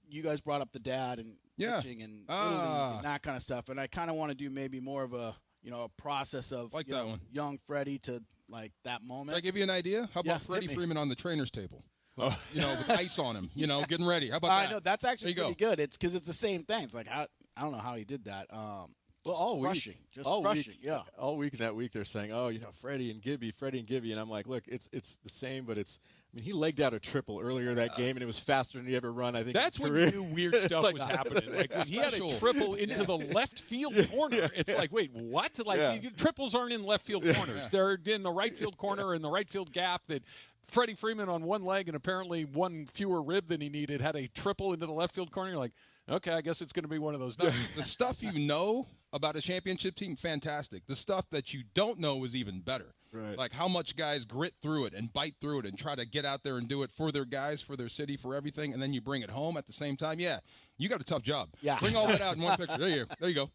you guys brought up the dad and pitching and Little League and that kind of stuff, and I kind of want to do maybe more of a a process of like that one. Young Freddie to like that moment. Did I give you an idea? How about Freddie Freeman on the trainer's table? Oh. With ice on him, getting ready. How about that? I know that's actually there you pretty good. It's because it's the same thing. It's like I don't know how he did that. Well, all rushing, week, just all rushing, week, yeah. All week that week they're saying, Freddie and Gibby, and I'm like, look, it's the same, but it's. I mean, he legged out a triple earlier that game, and it was faster than he ever run. I think that's when you knew weird stuff was happening. Like when he had a triple into the left field corner. It's like, wait, what? Like triples aren't in left field corners; they're in the right field corner or in the right field gap. That Freddie Freeman on one leg and apparently one fewer rib than he needed had a triple into the left field corner. You're like, okay, I guess it's going to be one of those nights. The stuff you know about a championship team, fantastic. The stuff that you don't know is even better. Right. Like how much guys grit through it and bite through it and try to get out there and do it for their guys, for their city, for everything, and then you bring it home at the same time. Yeah, you got a tough job. Yeah. Bring all that out in one picture. There you go.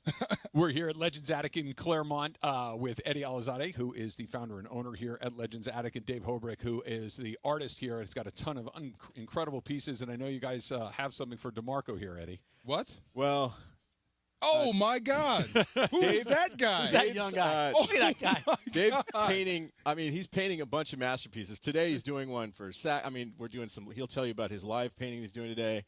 We're here at Legends Attic in Claremont with Eddie Alizadeh, who is the founder and owner here at Legends Attic, and Dave Hobrick, who is the artist here. It's got a ton of incredible pieces, and I know you guys have something for DeMarco here, Eddie. What? Well... Oh, my God. Who is that guy? Who's that young guy? Oh, look at that guy. Dave's painting. I mean, he's painting a bunch of masterpieces. Today he's doing one for we're doing some. He'll tell you about his live painting he's doing today.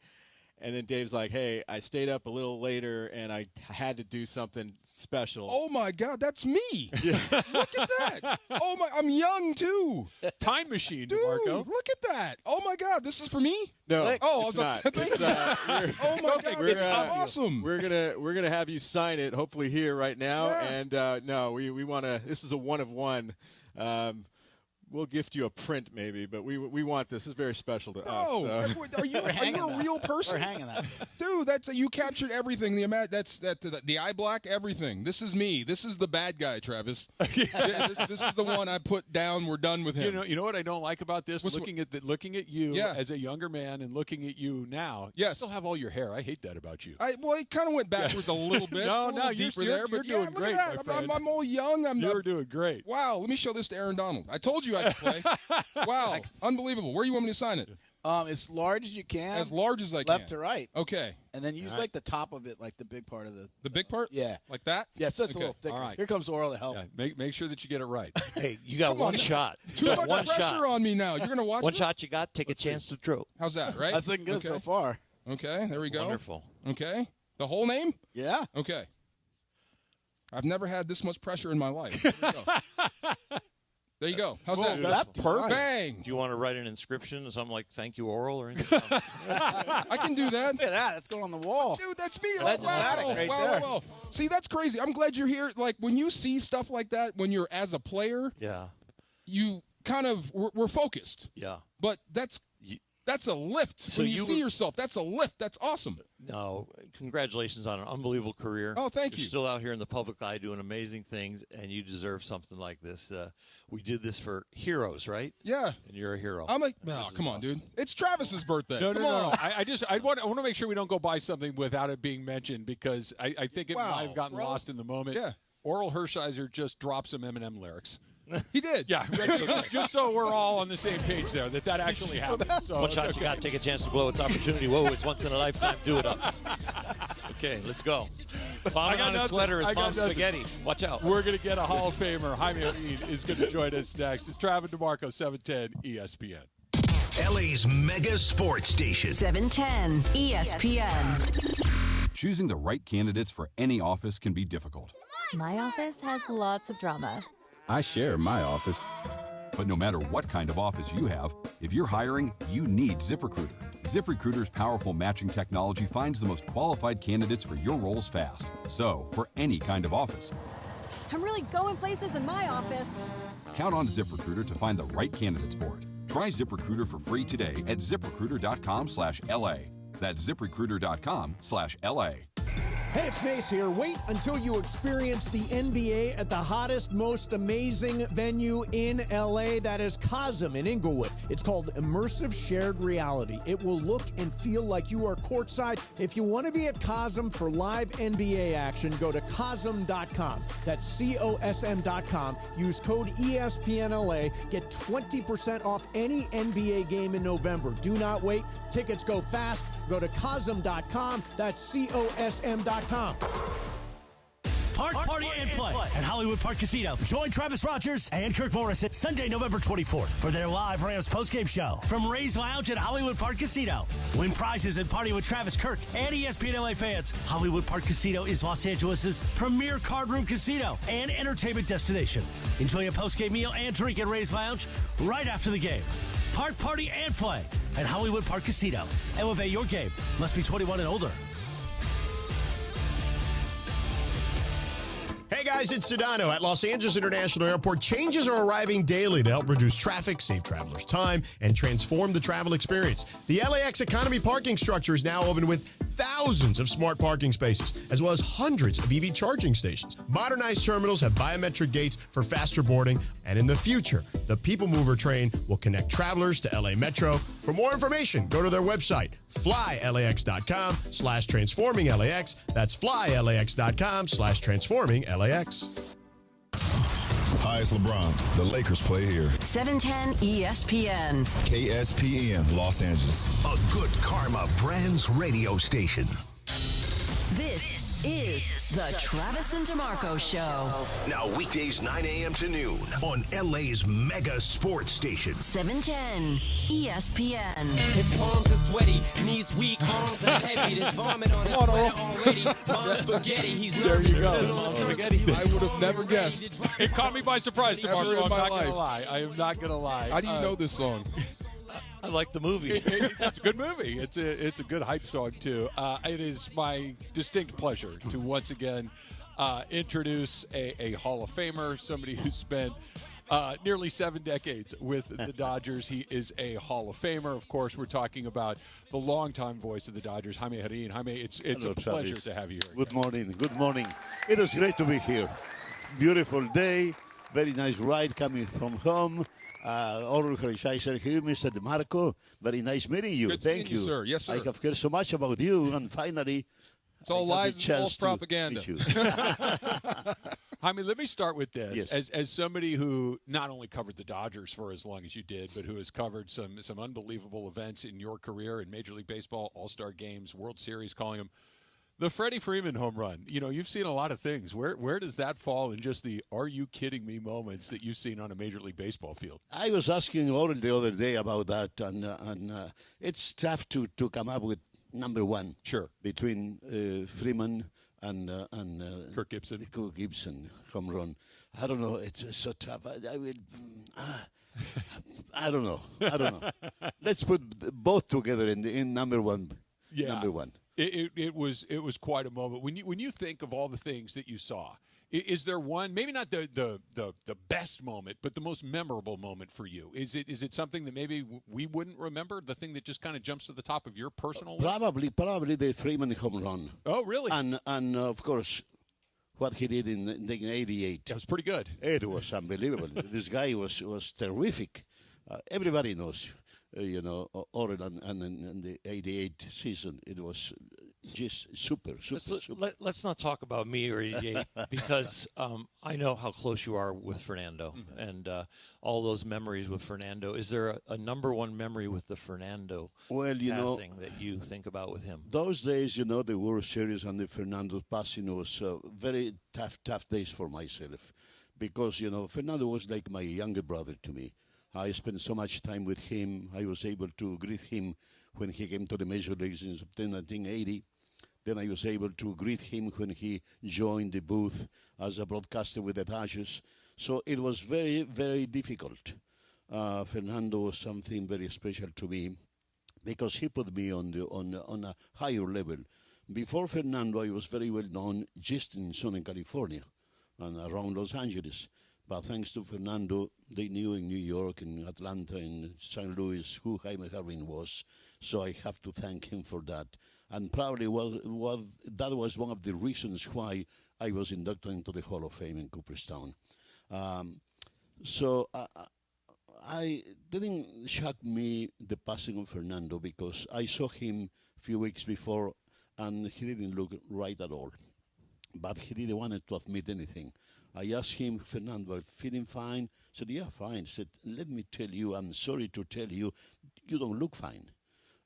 And then Dave's like, hey, I stayed up a little later, and I had to do something special. Oh, my God, that's me. Yeah. Look at that. Oh, my, I'm young, too. Time machine, Dude, DeMarco. look at that. Oh, my God, this is for me? No, oh, it's not. Oh, my God, it's awesome. We're gonna have you sign it, hopefully here right now. Yeah. And no, we want to. This is a one of one. We'll gift you a print maybe, but we want this. This is very special to us. Oh, are you a real person? We're hanging that. Dude, you captured everything. The eye black, everything. This is me. This is the bad guy, Travis. This is the one I put down. We're done with him. You know what I don't like about this? Looking at you as a younger man and looking at you now. Yes. You still have all your hair. I hate that about you. It kind of went backwards a little bit. You're doing great, my friend. I'm all young. You're doing great. Wow, let me show this to Aaron Donald. I told you I could play. Wow, unbelievable. Where do you want me to sign it? As large as you can. As large as I can. Left to right. Okay. And then use like the top of it, like the big part of the. The big part? Yeah. Like that? Yeah, so it's a little thicker. All right. Here comes Orel to help. Yeah, make sure that you get it right. Hey, you got one shot. Too much pressure on me now. You're going to watch one this? shot you got, take a chance to throw. How's that, right? That's looking good so far. Okay, there we go. Wonderful. Okay. The whole name? Yeah. Okay. I've never had this much pressure in my life. There you go. There you go. How's that? That's perfect. Bang. Do you want to write an inscription, something like "Thank you, Orel" or anything? I can do that. Look at that. That's going on the wall. Dude, that's me. Legends Attic right there. Wow. See, that's crazy. I'm glad you're here. Like, when you see stuff like that, when you're as a player, you kind of, we're focused. Yeah. But that's a lift. So when you see yourself, that's a lift. That's awesome. No, congratulations on an unbelievable career. Oh, thank you. You're still out here in the public eye doing amazing things, and you deserve something like this. We did this for heroes, right? Yeah. And you're a hero. Come on, dude. It's Travis's birthday. No. on. I want to make sure we don't go buy something without it being mentioned because I think it might have gotten lost in the moment. Yeah. Orel Hershiser just dropped some Eminem lyrics. He did. Yeah, just so we're all on the same page there, that actually happened. So, one shot you got, take a chance to blow its opportunity. Whoa, it's once in a lifetime. Do it up. Okay, let's go. Bombing on a sweater is bomb spaghetti. Watch out. We're going to get a Hall of Famer. Jaime Jarrin is going to join us next. It's Travis DeMarco, 710 ESPN. LA's mega sports station. 710 ESPN. Choosing the right candidates for any office can be difficult. My office has lots of drama. I share my office. But no matter what kind of office you have, if you're hiring, you need ZipRecruiter. ZipRecruiter's powerful matching technology finds the most qualified candidates for your roles fast. So, for any kind of office. I'm really going places in my office. Count on ZipRecruiter to find the right candidates for it. Try ZipRecruiter for free today at ZipRecruiter.com/LA. That's ZipRecruiter.com/LA. Hey, it's Mace here. Wait until you experience the NBA at the hottest, most amazing venue in LA. That is Cosm in Inglewood. It's called Immersive Shared Reality. It will look and feel like you are courtside. If you want to be at Cosm for live NBA action, go to Cosm.com. That's COSM.com. Use code ESPNLA. Get 20% off any NBA game in November. Do not wait. Tickets go fast. Go to Cosm.com. That's COSM.com. Park, party, and play at Hollywood Park Casino. Join Travis Rogers and Kirk Morrison Sunday, November 24th for their live Rams postgame show from Ray's Lounge at Hollywood Park Casino. Win prizes and party with Travis, Kirk, and ESPN LA fans. Hollywood Park Casino is Los Angeles' premier card room casino and entertainment destination. Enjoy a postgame meal and drink at Ray's Lounge right after the game. Park, party, and play at Hollywood Park Casino. Elevate your game. Must be 21 and older. Hey guys, it's Sedano at Los Angeles International Airport. Changes are arriving daily to help reduce traffic, save travelers time, and transform the travel experience. The LAX Economy parking structure is now open with thousands of smart parking spaces, as well as hundreds of EV charging stations. Modernized terminals have biometric gates for faster boarding, and in the future, the People Mover train will connect travelers to LA Metro. For more information, go to their website, flylax.com/transforminglax. That's flylax.com/transforminglax. Hi, it's LeBron. The Lakers play here. 710 ESPN. KSPN, Los Angeles. A Good Karma Brands radio station. This is the Travis and DeMarco Show. Now weekdays 9 a.m. to noon on LA's mega sports station. 710 ESPN. His palms are sweaty, knees weak, arms are heavy. There's vomit on his sweater already. Mom's spaghetti, he's nervous. There you go. Spaghetti. I would have never guessed. It caught me by surprise, DeMarco. I'm not going to life. lie. I am not going to lie. How do you know this song? I like the movie. It's a good movie. It's a good hype song, too. It is my distinct pleasure to once again introduce a Hall of Famer, somebody who spent nearly 7 decades with the Dodgers. He is a Hall of Famer. Of course, we're talking about the longtime voice of the Dodgers, Jaime Jarrin. Jaime, it's Hello, a pleasure Travis. to have you here. Good morning. Good morning. It is great to be here. Beautiful day. Very nice ride coming from home. Orel Hershiser here, Mr. DeMarco. Very nice meeting you. Good Thank seeing you, sir. Yes, sir. I have heard so much about you, and finally, it's all lies and false propaganda. Jaime, let me start with this. Yes. As somebody who not only covered the Dodgers for as long as you did, but who has covered some unbelievable events in your career in Major League Baseball, All-Star games, World Series, calling them. The Freddie Freeman home run, you've seen a lot of things. Where does that fall in just the "are you kidding me" moments that you've seen on a Major League Baseball field? I was asking Orel the other day about that, and it's tough to come up with number one. Sure. Between Freeman and Kirk Gibson. Kirk Gibson home run. I don't know. It's so tough. I don't know. Let's put both together in number one. Yeah. Number one. It was quite a moment. When you think of all the things that you saw, is there one, maybe not the best moment, but the most memorable moment for you? Is it something that maybe we wouldn't remember? The thing that just kind of jumps to the top of your personal list? Probably the Freeman home run. Oh, really? And of course, what he did in 88. That was pretty good. It was unbelievable. This guy was terrific. Everybody knows. Orel and the 88 season, it was just super. Let's not talk about me or 88 because I know how close you are with Fernando and all those memories with Fernando. Is there a number one memory with the Fernando passing that you think about with him? Those days, the World Series and the Fernando passing was very tough days for myself because, Fernando was like my younger brother to me. I spent so much time with him. I was able to greet him when he came to the Major Leagues in September 1980. Then I was able to greet him when he joined the booth as a broadcaster with the Dodgers. So it was very, very difficult. Fernando was something very special to me because he put me on a higher level. Before Fernando, I was very well known just in Southern California and around Los Angeles. But thanks to Fernando, they knew in New York, in Atlanta, in St. Louis who Jaime Jarrin was. So I have to thank him for that. And probably that was one of the reasons why I was inducted into the Hall of Fame in Cooperstown. So I didn't shock me the passing of Fernando because I saw him a few weeks before and he didn't look right at all. But he didn't want to admit anything. I asked him, Fernando, are you feeling fine? He said, yeah, fine. He said, let me tell you, I'm sorry to tell you, you don't look fine.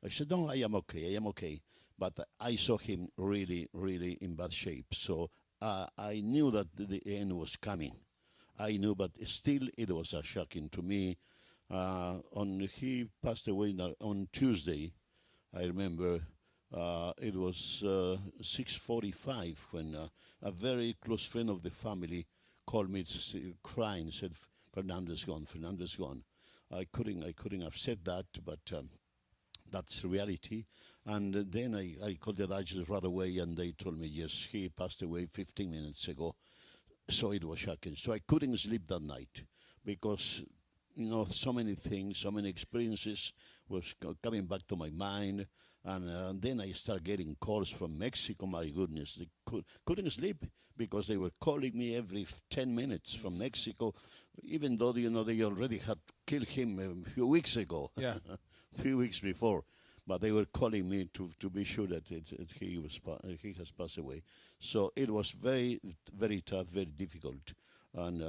I said, no, I am okay. But I saw him really, really in bad shape. So I knew that the end was coming. I knew, but still it was shocking to me. He passed away on Tuesday. I remember it was 6:45 when a very close friend of the family called me crying, said, Fernando's gone. I couldn't have said that, but that's reality. And then I called the Rogers right away, and they told me, yes, he passed away 15 minutes ago. So it was shocking. So I couldn't sleep that night because, so many things, so many experiences was coming back to my mind. And then I started getting calls from Mexico. My goodness, they couldn't sleep because they were calling me every 10 minutes from Mexico, even though, they already had killed him a few weeks ago, a few weeks before. But they were calling me to be sure that he has passed away. So it was very, very tough, very difficult. And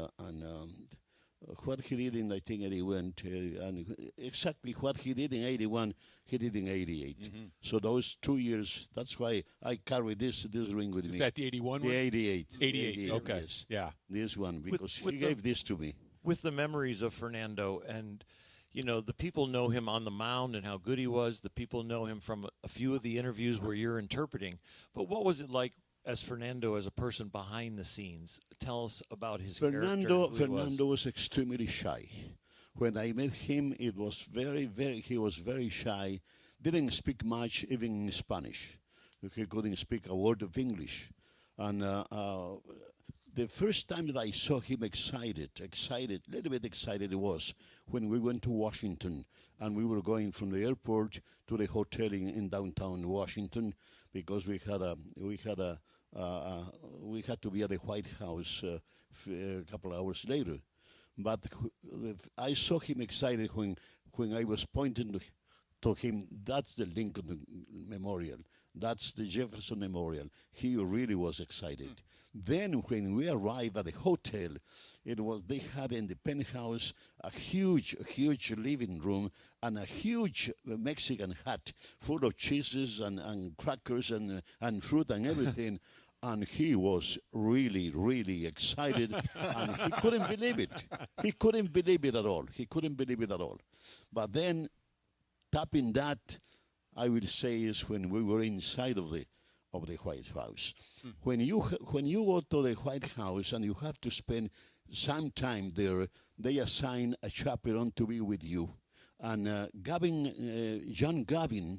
what he did in, I think, 81, and exactly what he did in 81, he did in 88. Mm-hmm. So those 2 years, that's why I carry this ring with me. Is that the 81 one? The 88. 88, okay. Yes. Yeah. This one, because he gave this to me. With the memories of Fernando, and, the people know him on the mound and how good he was. The people know him from a few of the interviews where you're interpreting. But what was it like as Fernando, as a person behind the scenes? Tell us about his character. Fernando was extremely shy. When I met him, it was he was very shy. Didn't speak much, even in Spanish. He couldn't speak a word of English. And the first time that I saw him excited, a little bit excited it was when we went to Washington and we were going from the airport to the hotel in downtown Washington because we had to be at the White House a couple of hours later. But I saw him excited when I was pointing to him, that's the Lincoln Memorial. That's the Jefferson Memorial. He really was excited. Then when we arrived at the hotel, they had in the penthouse a huge living room and a huge Mexican hut full of cheeses and crackers and fruit and everything. And he was really, really excited, and he couldn't believe it. He couldn't believe it at all. But then, tapping that, I would say, is when we were inside of the White House. When you go to the White House and you have to spend some time there, they assign a chaperone to be with you. And John Garvey,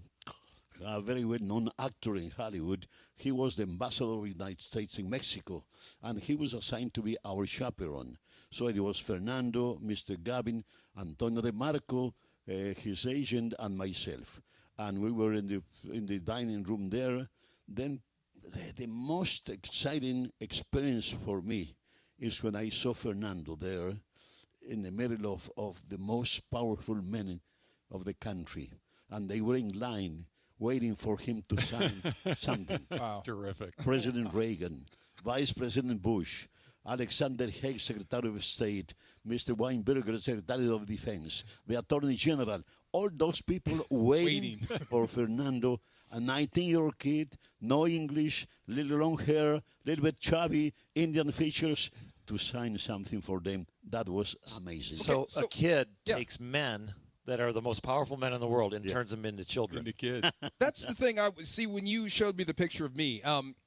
a very well-known actor in Hollywood, he was the ambassador of the United States in Mexico, and he was assigned to be our chaperone. So it was Fernando, Mr. Gavin, Antonio De Marco, his agent, and myself. And we were in the dining room there. Then the most exciting experience for me is when I saw Fernando there in the middle of the most powerful men of the country. And they were in line waiting for him to sign something. Wow. That's terrific. President Reagan, Vice President Bush, Alexander Haig, Secretary of State, Mr. Weinberger, Secretary of Defense, the Attorney General, all those people waiting for Fernando, a 19-year-old kid, no English, little long hair, little bit chubby, Indian features, to sign something for them. That was amazing. So a kid takes men that are the most powerful men in the world and turns them into children. Into kids. That's the thing I see when you showed me the picture of me.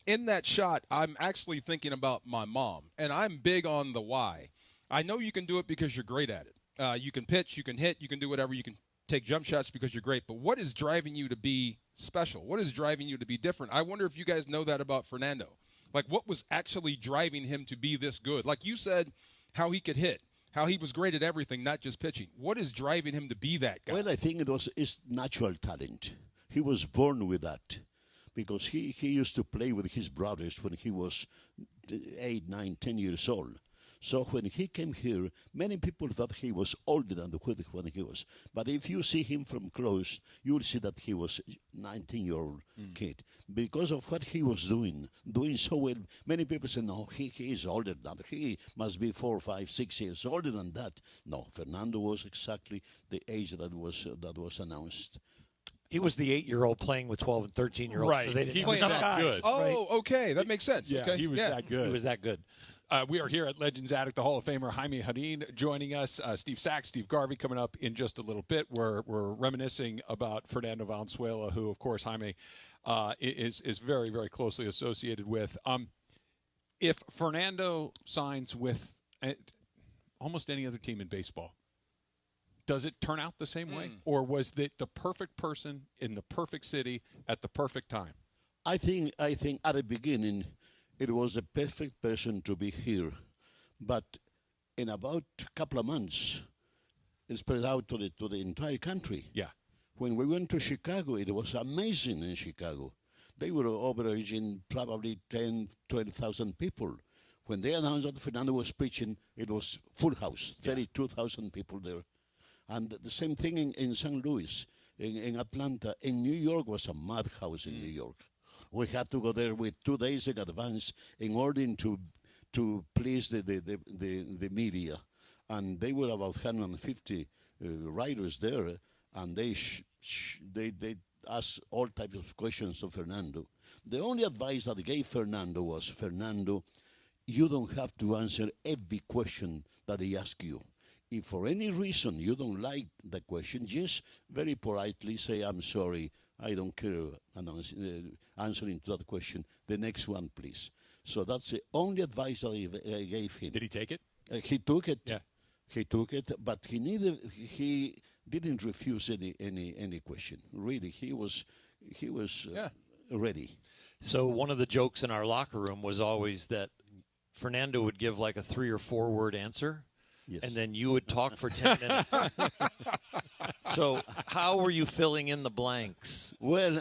In that shot, I'm actually thinking about my mom, and I'm big on the why. I know you can do it because you're great at it. You can pitch, you can hit, you can do whatever. You can take jump shots because you're great. But what is driving you to be special? What is driving you to be different? I wonder if you guys know that about Fernando. Like, what was actually driving him to be this good? Like you said, how he could hit, how he was great at everything, not just pitching. What is driving him to be that guy? Well, I think it's natural talent. He was born with that. because he used to play with his brothers when he was 8, 9, 10 years old. So when he came here, many people thought he was older than when he was. But if you see him from close, you will see that he was a 19-year-old kid. Because of what he was doing so well, many people say, no, he is older than that. He must be 4, 5, 6 years older than that. No, Fernando was exactly the age that was announced. He was the 8-year-old playing with 12 and 13-year-olds. Right. He played that good. Oh, okay. That makes sense. Yeah, okay. he was that good. He was that good. We are here at Legends Attic, the Hall of Famer Jaime Jarrin joining us. Steve Sachs, Steve Garvey coming up in just a little bit. We're reminiscing about Fernando Valenzuela, who, of course, Jaime is very, very closely associated with. If Fernando signs with almost any other team in baseball, does it turn out the same way? Or was it the perfect person in the perfect city at the perfect time? I think at the beginning, it was a perfect person to be here, but in about a couple of months, it spread out to the entire country. Yeah. When we went to Chicago, it was amazing in Chicago. They were averaging probably 10, 20,000 people. When they announced that Fernando was pitching, it was full house, 32,000 people there. And the same thing in St. Louis, in Atlanta. In New York was a madhouse in New York. We had to go there with 2 days in advance in order to please the media. And they were about 150 writers there, and they asked all types of questions to Fernando. The only advice that I gave Fernando was, Fernando, you don't have to answer every question that they ask you. If for any reason you don't like the question, just very politely say, I'm sorry, I don't care answering to that question. The next one, please. So that's the only advice that I gave him. Did he take it? He took it. Yeah. He took it, but he didn't refuse any question. Really, he was ready. So one of the jokes in our locker room was always that Fernando would give like a 3 or 4 word answer. Yes. And then you would talk for 10 minutes. So how were you filling in the blanks? Well,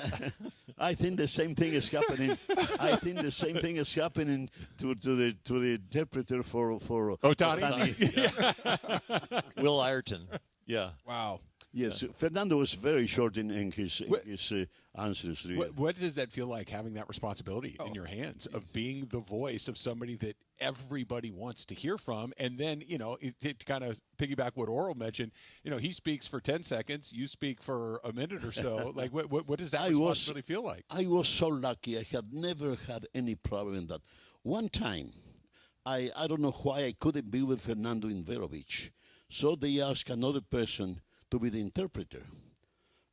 I think the same thing is happening. I think the same thing is happening to the interpreter for Ohtani. Will Ayrton. Yeah. Wow. Yes, Fernando was very short in his answers. Really. What does that feel like, having that responsibility in your hands of being the voice of somebody that everybody wants to hear from? And then, to kind of piggyback what Orel mentioned, he speaks for 10 seconds, you speak for a minute or so. Like, what does that responsibility feel like? I was so lucky. I had never had any problem in that. One time, I don't know why I couldn't be with Fernando in Vero Beach. So they asked another person to be the interpreter.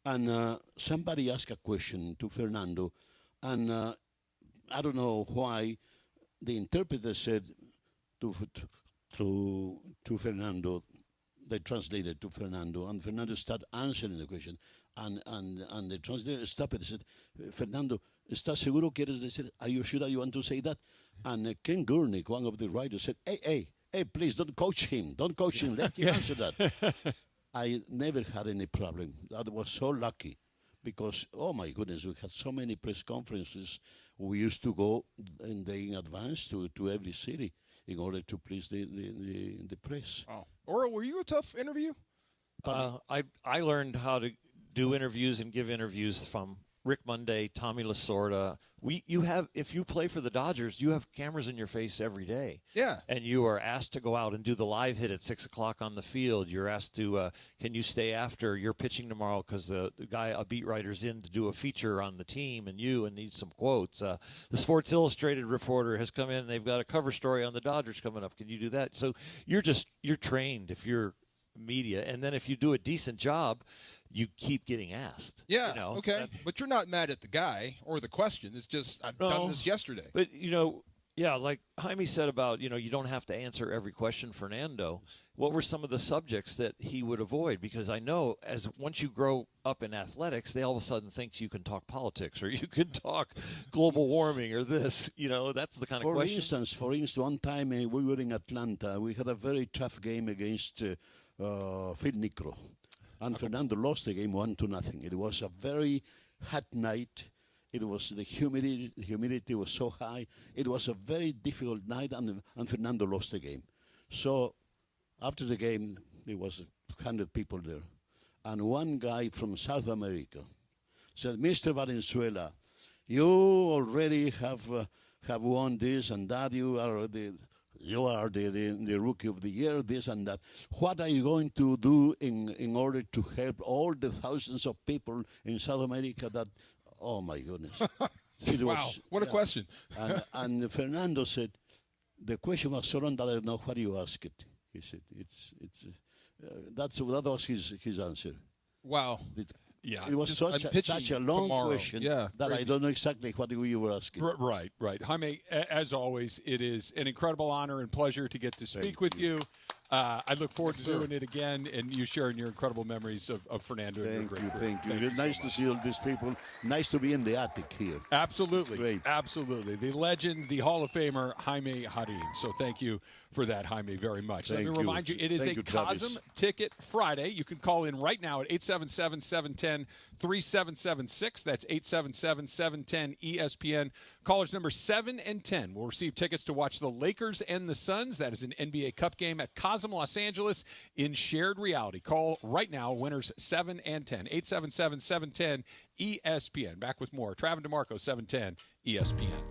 And somebody asked a question to Fernando, and I don't know why the interpreter said to Fernando, they translated to Fernando, and Fernando started answering the question, and the translator stopped it and said, Fernando, ¿estás seguro quieres decir, are you sure that you want to say that? And Ken Gurnick, one of the writers, said, hey, please don't coach him, let him answer that. I never had any problem. I was so lucky because, oh my goodness, we had so many press conferences. We used to go in advance to every city in order to please the press. Oh. Orel, were you a tough interview? I learned how to do interviews and give interviews from Rick Monday, Tommy Lasorda. If you play for the Dodgers, you have cameras in your face every day. Yeah. And you are asked to go out and do the live hit at 6 o'clock on the field. You're asked to, can you stay after you're pitching tomorrow because a beat writer's in to do a feature on the team and needs some quotes. The Sports Illustrated reporter has come in and they've got a cover story on the Dodgers coming up. Can you do that? So you're trained if you're media. And then if you do a decent job, you keep getting asked. Yeah, okay. But you're not mad at the guy or the question. It's just, I've done this yesterday. But, like Jaime said about, you don't have to answer every question, Fernando. What were some of the subjects that he would avoid? Because I know once you grow up in athletics, they all of a sudden think you can talk politics or you can talk global warming or this. That's the kind of question. For instance, one time we were in Atlanta. We had a very tough game against Phil Necro. And Fernando lost the game 1-0. It was a very hot night It was the humidity was so high. It was a very difficult night, and Fernando lost the game. So after the game, there was 100 people there. And one guy from South America said, Mr. Valenzuela, you already have won this and that. You are the rookie of the year, this and that. What are you going to do in order to help all the thousands of people in South America that, oh my goodness. Wow, what a question. and Fernando said, the question was so long that I don't know what you ask it. He said, that was his answer. Wow. It was such a long question that crazy. I don't know exactly what you were asking. Right. Jaime, as always, it is an incredible honor and pleasure to get to speak with you. I look forward to doing it again and you sharing your incredible memories of Fernando. Thank you. Nice to see all these people. Nice to be in the attic here. Absolutely. Great. Absolutely. The legend, the Hall of Famer, Jaime Jarrin. So thank you for that, Jaime, very much. Let me remind you, it is a COSM Ticket Friday. You can call in right now at 877-710-3776. That's 877-710-ESPN. Callers number 7 and 10 will receive tickets to watch the Lakers and the Suns. That is an NBA Cup game at COSM Los Angeles in shared reality. Call right now, winners 7 and 10. 877-710-ESPN. Back with more. Travis DeMarco, 710 ESPN.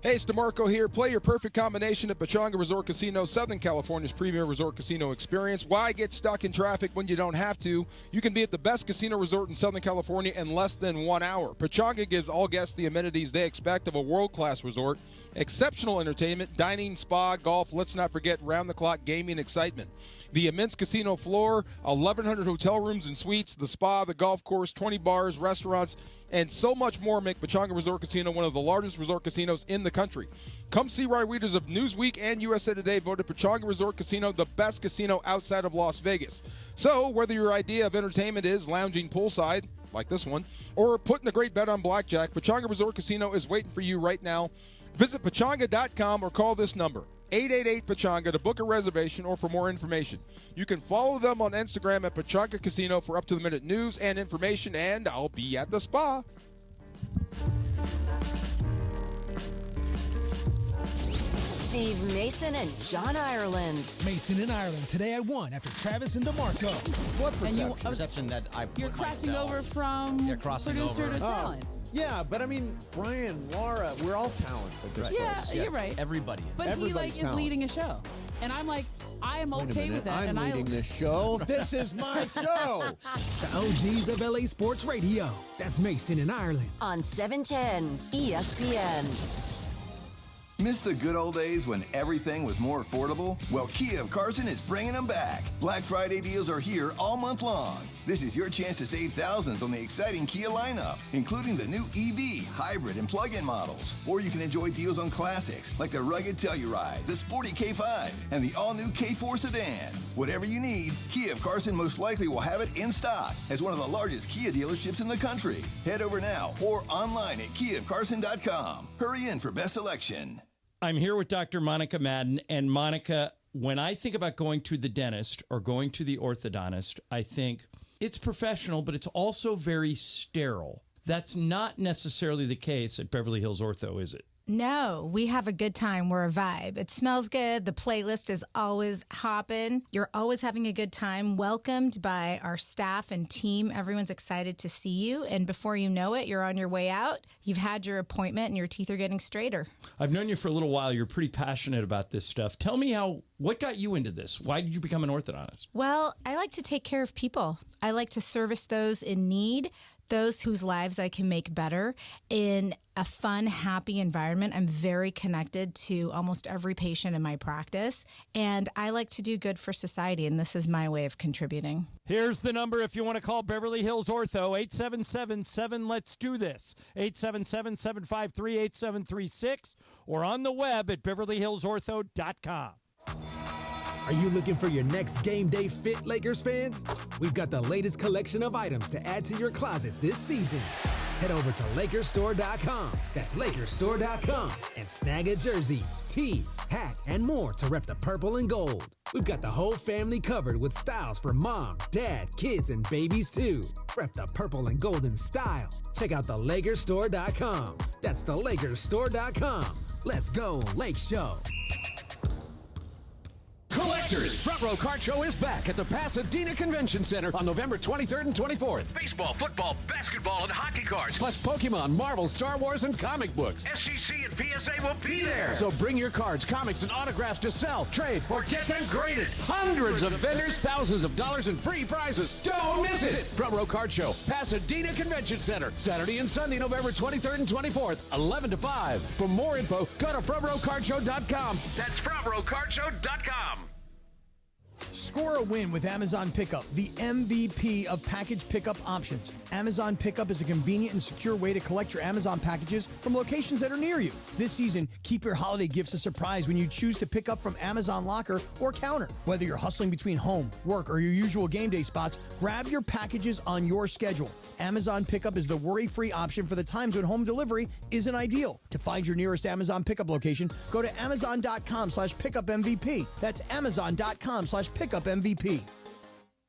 Hey, it's DeMarco here. Play your perfect combination at Pechanga Resort Casino, Southern California's premier resort casino experience. Why get stuck in traffic when you don't have to? You can be at the best casino resort in Southern California in less than 1 hour. Pechanga gives all guests the amenities they expect of a world-class resort. Exceptional entertainment, dining, spa, golf, let's not forget round-the-clock gaming excitement. The immense casino floor, 1,100 hotel rooms and suites, the spa, the golf course, 20 bars, restaurants, and so much more make Pechanga Resort Casino one of the largest resort casinos in the country. Come see why readers of Newsweek and USA Today voted Pechanga Resort Casino the best casino outside of Las Vegas. So whether your idea of entertainment is lounging poolside, like this one, or putting a great bet on blackjack, Pechanga Resort Casino is waiting for you right now. Visit Pechanga.com or call this number, 888-PECHANGA, to book a reservation or for more information. You can follow them on Instagram at Pechanga Casino for up-to-the-minute news and information, and I'll be at the spa. Steve Mason and John Ireland. Mason in Ireland. Today I won after Travis and DeMarco. What perception that I put You're crossing myself, over from producer to talent. Yeah, but I mean, Brian, Laura, we're all talent at this place. You're right. Everybody is. But Everybody's he is leading a show. And I'm like, I am okay with that. I'm leading this show. This is my show. The OGs of LA Sports Radio. That's Mason in Ireland. On 710 ESPN. Miss the good old days when everything was more affordable? Well, Kia of Carson is bringing them back. Black Friday deals are here all month long. This is your chance to save thousands on the exciting Kia lineup, including the new EV, hybrid, and plug-in models. Or you can enjoy deals on classics like the rugged Telluride, the sporty K5, and the all-new K4 sedan. Whatever you need, Kia of Carson most likely will have it in stock as one of the largest Kia dealerships in the country. Head over now or online at KiaofCarson.com. Hurry in for best selection. I'm here with Dr. Monica Madden. And Monica, when I think about going to the dentist or going to the orthodontist, I think it's professional, but it's also very sterile. That's not necessarily the case at Beverly Hills Ortho, is it? No, we have a good time. We're a vibe. It smells good. The playlist is always hopping. You're always having a good time. Welcomed by our staff and team. Everyone's excited to see you. And before you know it, you're on your way out. You've had your appointment and your teeth are getting straighter. I've known you for a little while. You're pretty passionate about this stuff. Tell me what got you into this? Why did you become an orthodontist? Well, I like to take care of people. I like to service those in need, those whose lives I can make better in a fun, happy environment. I'm very connected to almost every patient in my practice, and I like to do good for society, and this is my way of contributing. Here's the number if you want to call Beverly Hills Ortho, 877-7-LET'S-DO-THIS, 877-753-8736, or on the web at beverlyhillsortho.com. Are you looking for your next game day fit, Lakers fans? We've got the latest collection of items to add to your closet this season. Head over to LakersStore.com. That's LakersStore.com. And snag a jersey, tee, hat, and more to rep the purple and gold. We've got the whole family covered with styles for mom, dad, kids, and babies too. Rep the purple and golden style. Check out thelakerstore.com. That's thelakerstore.com. Let's go, Lake Show. Collectors, Front Row Card Show is back at the Pasadena Convention Center on November 23rd and 24th. Baseball, football, basketball, and hockey cards. Plus Pokemon, Marvel, Star Wars, and comic books. SGC and PSA will be there. So bring your cards, comics, and autographs to sell, trade, or get them graded. Hundreds of vendors, thousands of dollars in free prizes. Don't miss it. Front Row Card Show, Pasadena Convention Center, Saturday and Sunday, November 23rd and 24th, 11 to 5. For more info, go to frontrowcardshow.com. That's frontrowcardshow.com. Score a win with Amazon Pickup, the MVP of package pickup options. Amazon Pickup is a convenient and secure way to collect your Amazon packages from locations that are near you. This season, keep your holiday gifts a surprise when you choose to pick up from Amazon Locker or Counter. Whether you're hustling between home, work, or your usual game day spots, grab your packages on your schedule. Amazon Pickup is the worry-free option for the times when home delivery isn't ideal. To find your nearest Amazon Pickup location, go to amazon.com/pickupmvp. That's amazon.com/pickupmvp.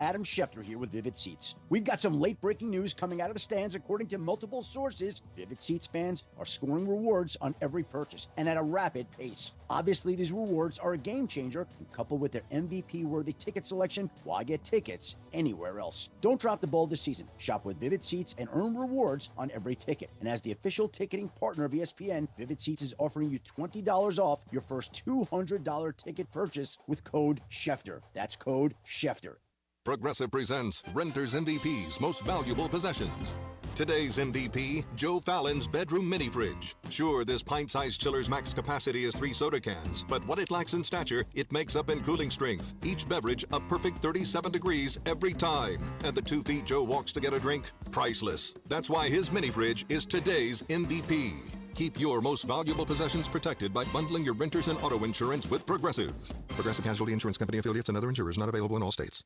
Adam Schefter here with Vivid Seats. We've got some late-breaking news coming out of the stands. According to multiple sources, Vivid Seats fans are scoring rewards on every purchase and at a rapid pace. Obviously, these rewards are a game changer, and coupled with their MVP-worthy ticket selection, why get tickets anywhere else? Don't drop the ball this season. Shop with Vivid Seats and earn rewards on every ticket. And as the official ticketing partner of ESPN, Vivid Seats is offering you $20 off your first $200 ticket purchase with code Schefter. That's code Schefter. Progressive presents Renter's MVP's Most Valuable Possessions. Today's MVP, Joe Fallon's bedroom mini fridge. Sure, this pint-sized chiller's max capacity is 3 soda cans, but what it lacks in stature, it makes up in cooling strength. Each beverage a perfect 37 degrees every time. And the 2 feet Joe walks to get a drink, priceless. That's why his mini fridge is today's MVP. Keep your most valuable possessions protected by bundling your renters and auto insurance with Progressive. Progressive Casualty Insurance Company affiliates and other insurers not available in all states.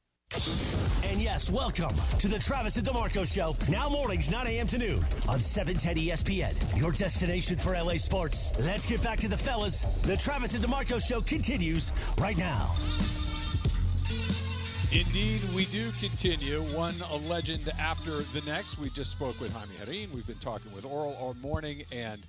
And yes, welcome to the Travis and DeMarco Show. Now mornings, 9 a.m. to noon on 710 ESPN. Your destination for LA sports. Let's get back to the fellas. The Travis and DeMarco Show continues right now. Indeed, we do continue. One a legend after the next. We just spoke with Jaime Jarrin. We've been talking with Orel all morning, and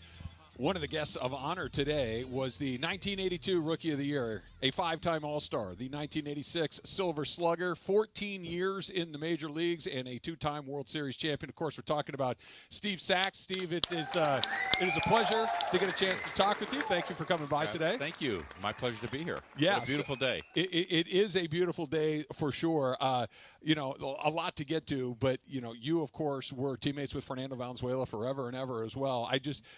one of the guests of honor today was the 1982 Rookie of the Year, a 5-time All-Star, the 1986 Silver Slugger, 14 years in the major leagues, and a 2-time World Series champion. Of course, we're talking about Steve Sax. Steve, it is a pleasure to get a chance to talk with you. Thank you for coming by today. Thank you. My pleasure to be here. Yeah, what a beautiful day. It is a beautiful day for sure. A lot to get to, but you of course were teammates with Fernando Valenzuela forever and ever as well.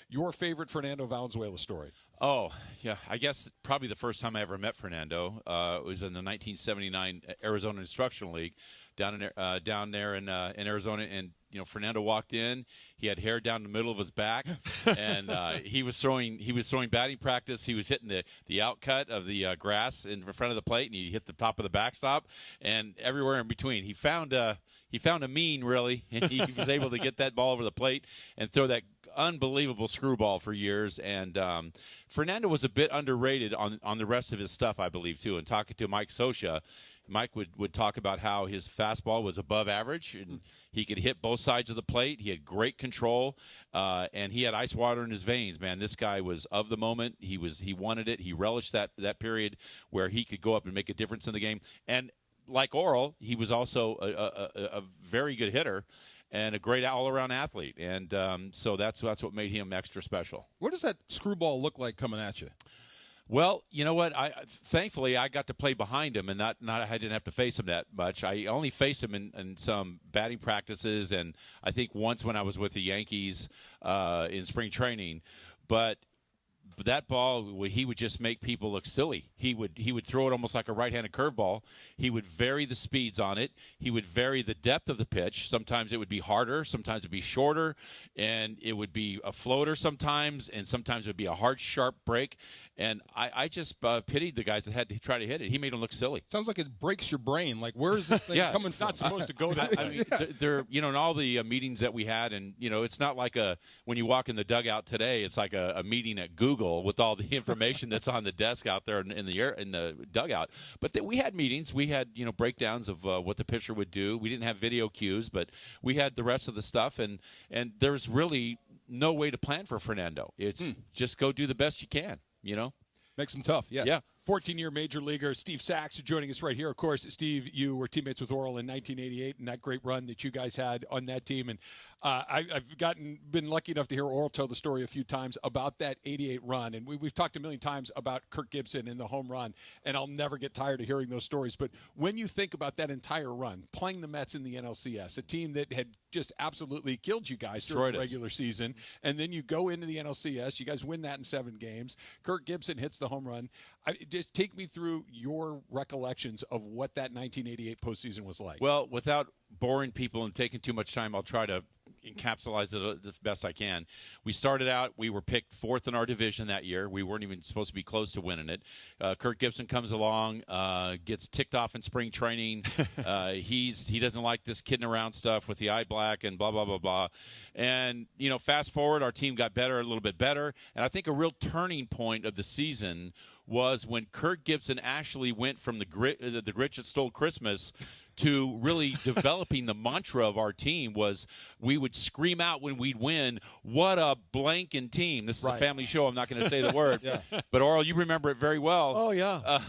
Your favorite Fernando Valenzuela story? Oh, yeah. I guess probably the first time I ever met Fernando was in the 1979 Arizona Instructional League down there in Arizona, and Fernando walked in. He had hair down the middle of his back, and he was throwing batting practice. He was hitting the outcut of the grass in front of the plate, and he hit the top of the backstop, and everywhere in between. He found a mean, really, and he was able to get that ball over the plate and throw that unbelievable screwball for years. And Fernando was a bit underrated on the rest of his stuff, I believe, too. And talking to Mike Scioscia, Mike would talk about how his fastball was above average, and he could hit both sides of the plate. He had great control, and he had ice water in his veins. Man, this guy was of the moment. He wanted it. He relished that period where he could go up and make a difference in the game. And like Orel, he was also a very good hitter and a great all-around athlete. And so that's what made him extra special. What does that screwball look like coming at you? Well, you know what? Thankfully, I got to play behind him, and I didn't have to face him that much. I only faced him in some batting practices, and I think once when I was with the Yankees in spring training. But that ball, he would just make people look silly. He would throw it almost like a right-handed curveball. He would vary the speeds on it. He would vary the depth of the pitch. Sometimes it would be harder. Sometimes it would be shorter. And it would be a floater sometimes. And sometimes it would be a hard, sharp break. And I just pitied the guys that had to try to hit it. He made them look silly. Sounds like it breaks your brain. Like, where is this thing coming from? Not supposed to go that way. I mean, they're in all the meetings that we had, and it's not like when you walk in the dugout today, it's like a meeting at Google with all the information that's on the desk out there in the dugout. But we had meetings. We had breakdowns of what the pitcher would do. We didn't have video cues, but we had the rest of the stuff, and there's really no way to plan for Fernando. It's just go do the best you can. Makes them tough. Yeah. 14-year major leaguer Steve Sachs joining us right here. Of course, Steve, you were teammates with Orel in 1988 and that great run that you guys had on that team. And I've been lucky enough to hear Orel tell the story a few times about that 88 run. And we've talked a million times about Kirk Gibson and the home run, and I'll never get tired of hearing those stories. But when you think about that entire run, playing the Mets in the NLCS, a team that had just absolutely killed you guys during the regular season, and then you go into the NLCS, you guys win that in 7 games. Kirk Gibson hits the home run. Just take me through your recollections of what that 1988 postseason was like. Well, without boring people and taking too much time, I'll try to encapsulate it the best I can. We started out, we were picked 4th in our division that year. We weren't even supposed to be close to winning it. Kirk Gibson comes along, gets ticked off in spring training. He doesn't like this kidding around stuff with the eye black and blah, blah, blah, blah. And, fast forward, our team got better, a little bit better. And I think a real turning point of the season was when Kirk Gibson actually went from the Grinch that stole Christmas to really developing the mantra of our team. Was we would scream out when we'd win, "What a blanking team." This is a family show. I'm not going to say the word. But, Orel, you remember it very well. Oh, yeah.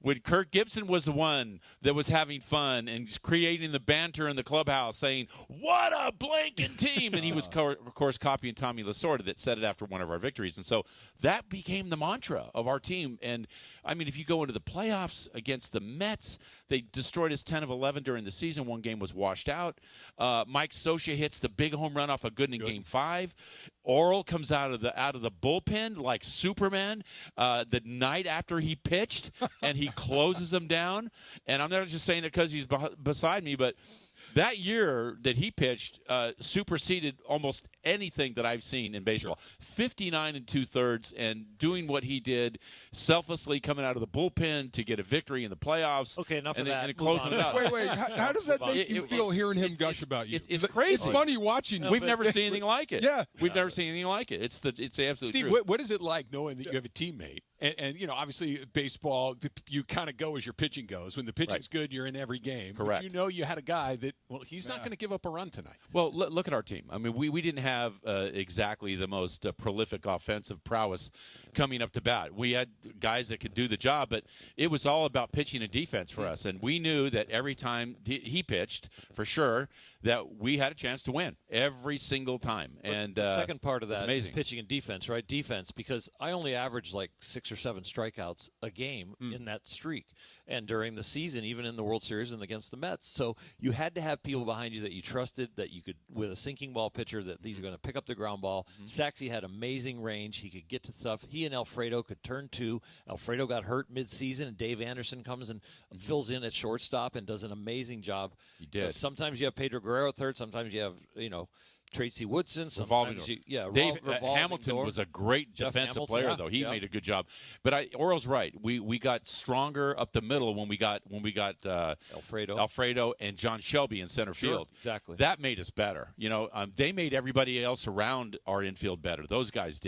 When Kirk Gibson was the one that was having fun and just creating the banter in the clubhouse, saying, "What a blanking team." And he was, of course, copying Tommy Lasorda that said it after one of our victories. And so that became the mantra of our team. And, I mean, if you go into the playoffs against the Mets, they destroyed us 10 of 11 during the season. One game was washed out. Mike Scioscia hits the big home run off of Gooden in Game 5. Orel comes out of the bullpen like Superman the night after he pitched, and he closes them down. And I'm not just saying it because he's beside me, but that year that he pitched superseded almost anything that I've seen in baseball. 59 2/3, and doing what he did, selflessly coming out of the bullpen to get a victory in the playoffs. Okay, enough of that. And closing it out. Wait. How does that make you feel hearing him gush about you? It's crazy. It's funny watching. We've never seen anything like it. Yeah. We've never seen anything like it. It's the absolute Steve, truth. what is it like knowing that you have a teammate? And obviously, baseball, you kind of go as your pitching goes. When the pitching's good, you're in every game. Correct. But you had a guy that, he's not going to give up a run tonight. Well, look at our team. I mean, we didn't have exactly the most prolific offensive prowess coming up to bat. We had guys that could do the job, but it was all about pitching and defense for us. And we knew that every time he pitched, for sure, that we had a chance to win every single time. And the second part of that is amazing. Pitching and defense, right? Defense, because I only averaged like 6 or 7 strikeouts a game in that streak. And during the season, even in the World Series and against the Mets. So you had to have people behind you that you trusted, that you could, with a sinking ball pitcher, that these are going to pick up the ground ball. Saxy had amazing range. He could get to stuff. He and Alfredo could turn two. Alfredo got hurt midseason, and Dave Anderson comes and fills in at shortstop and does an amazing job. He did. Sometimes you have Pedro Guerrero third. Sometimes you have, Tracy Woodson. Revolving Dave Hamilton door. was a great defensive player, though. He made a good job. But Orel's right. We got stronger up the middle when we got Alfredo and John Shelby in center field. Exactly. That made us better. They made everybody else around our infield better. Those guys did.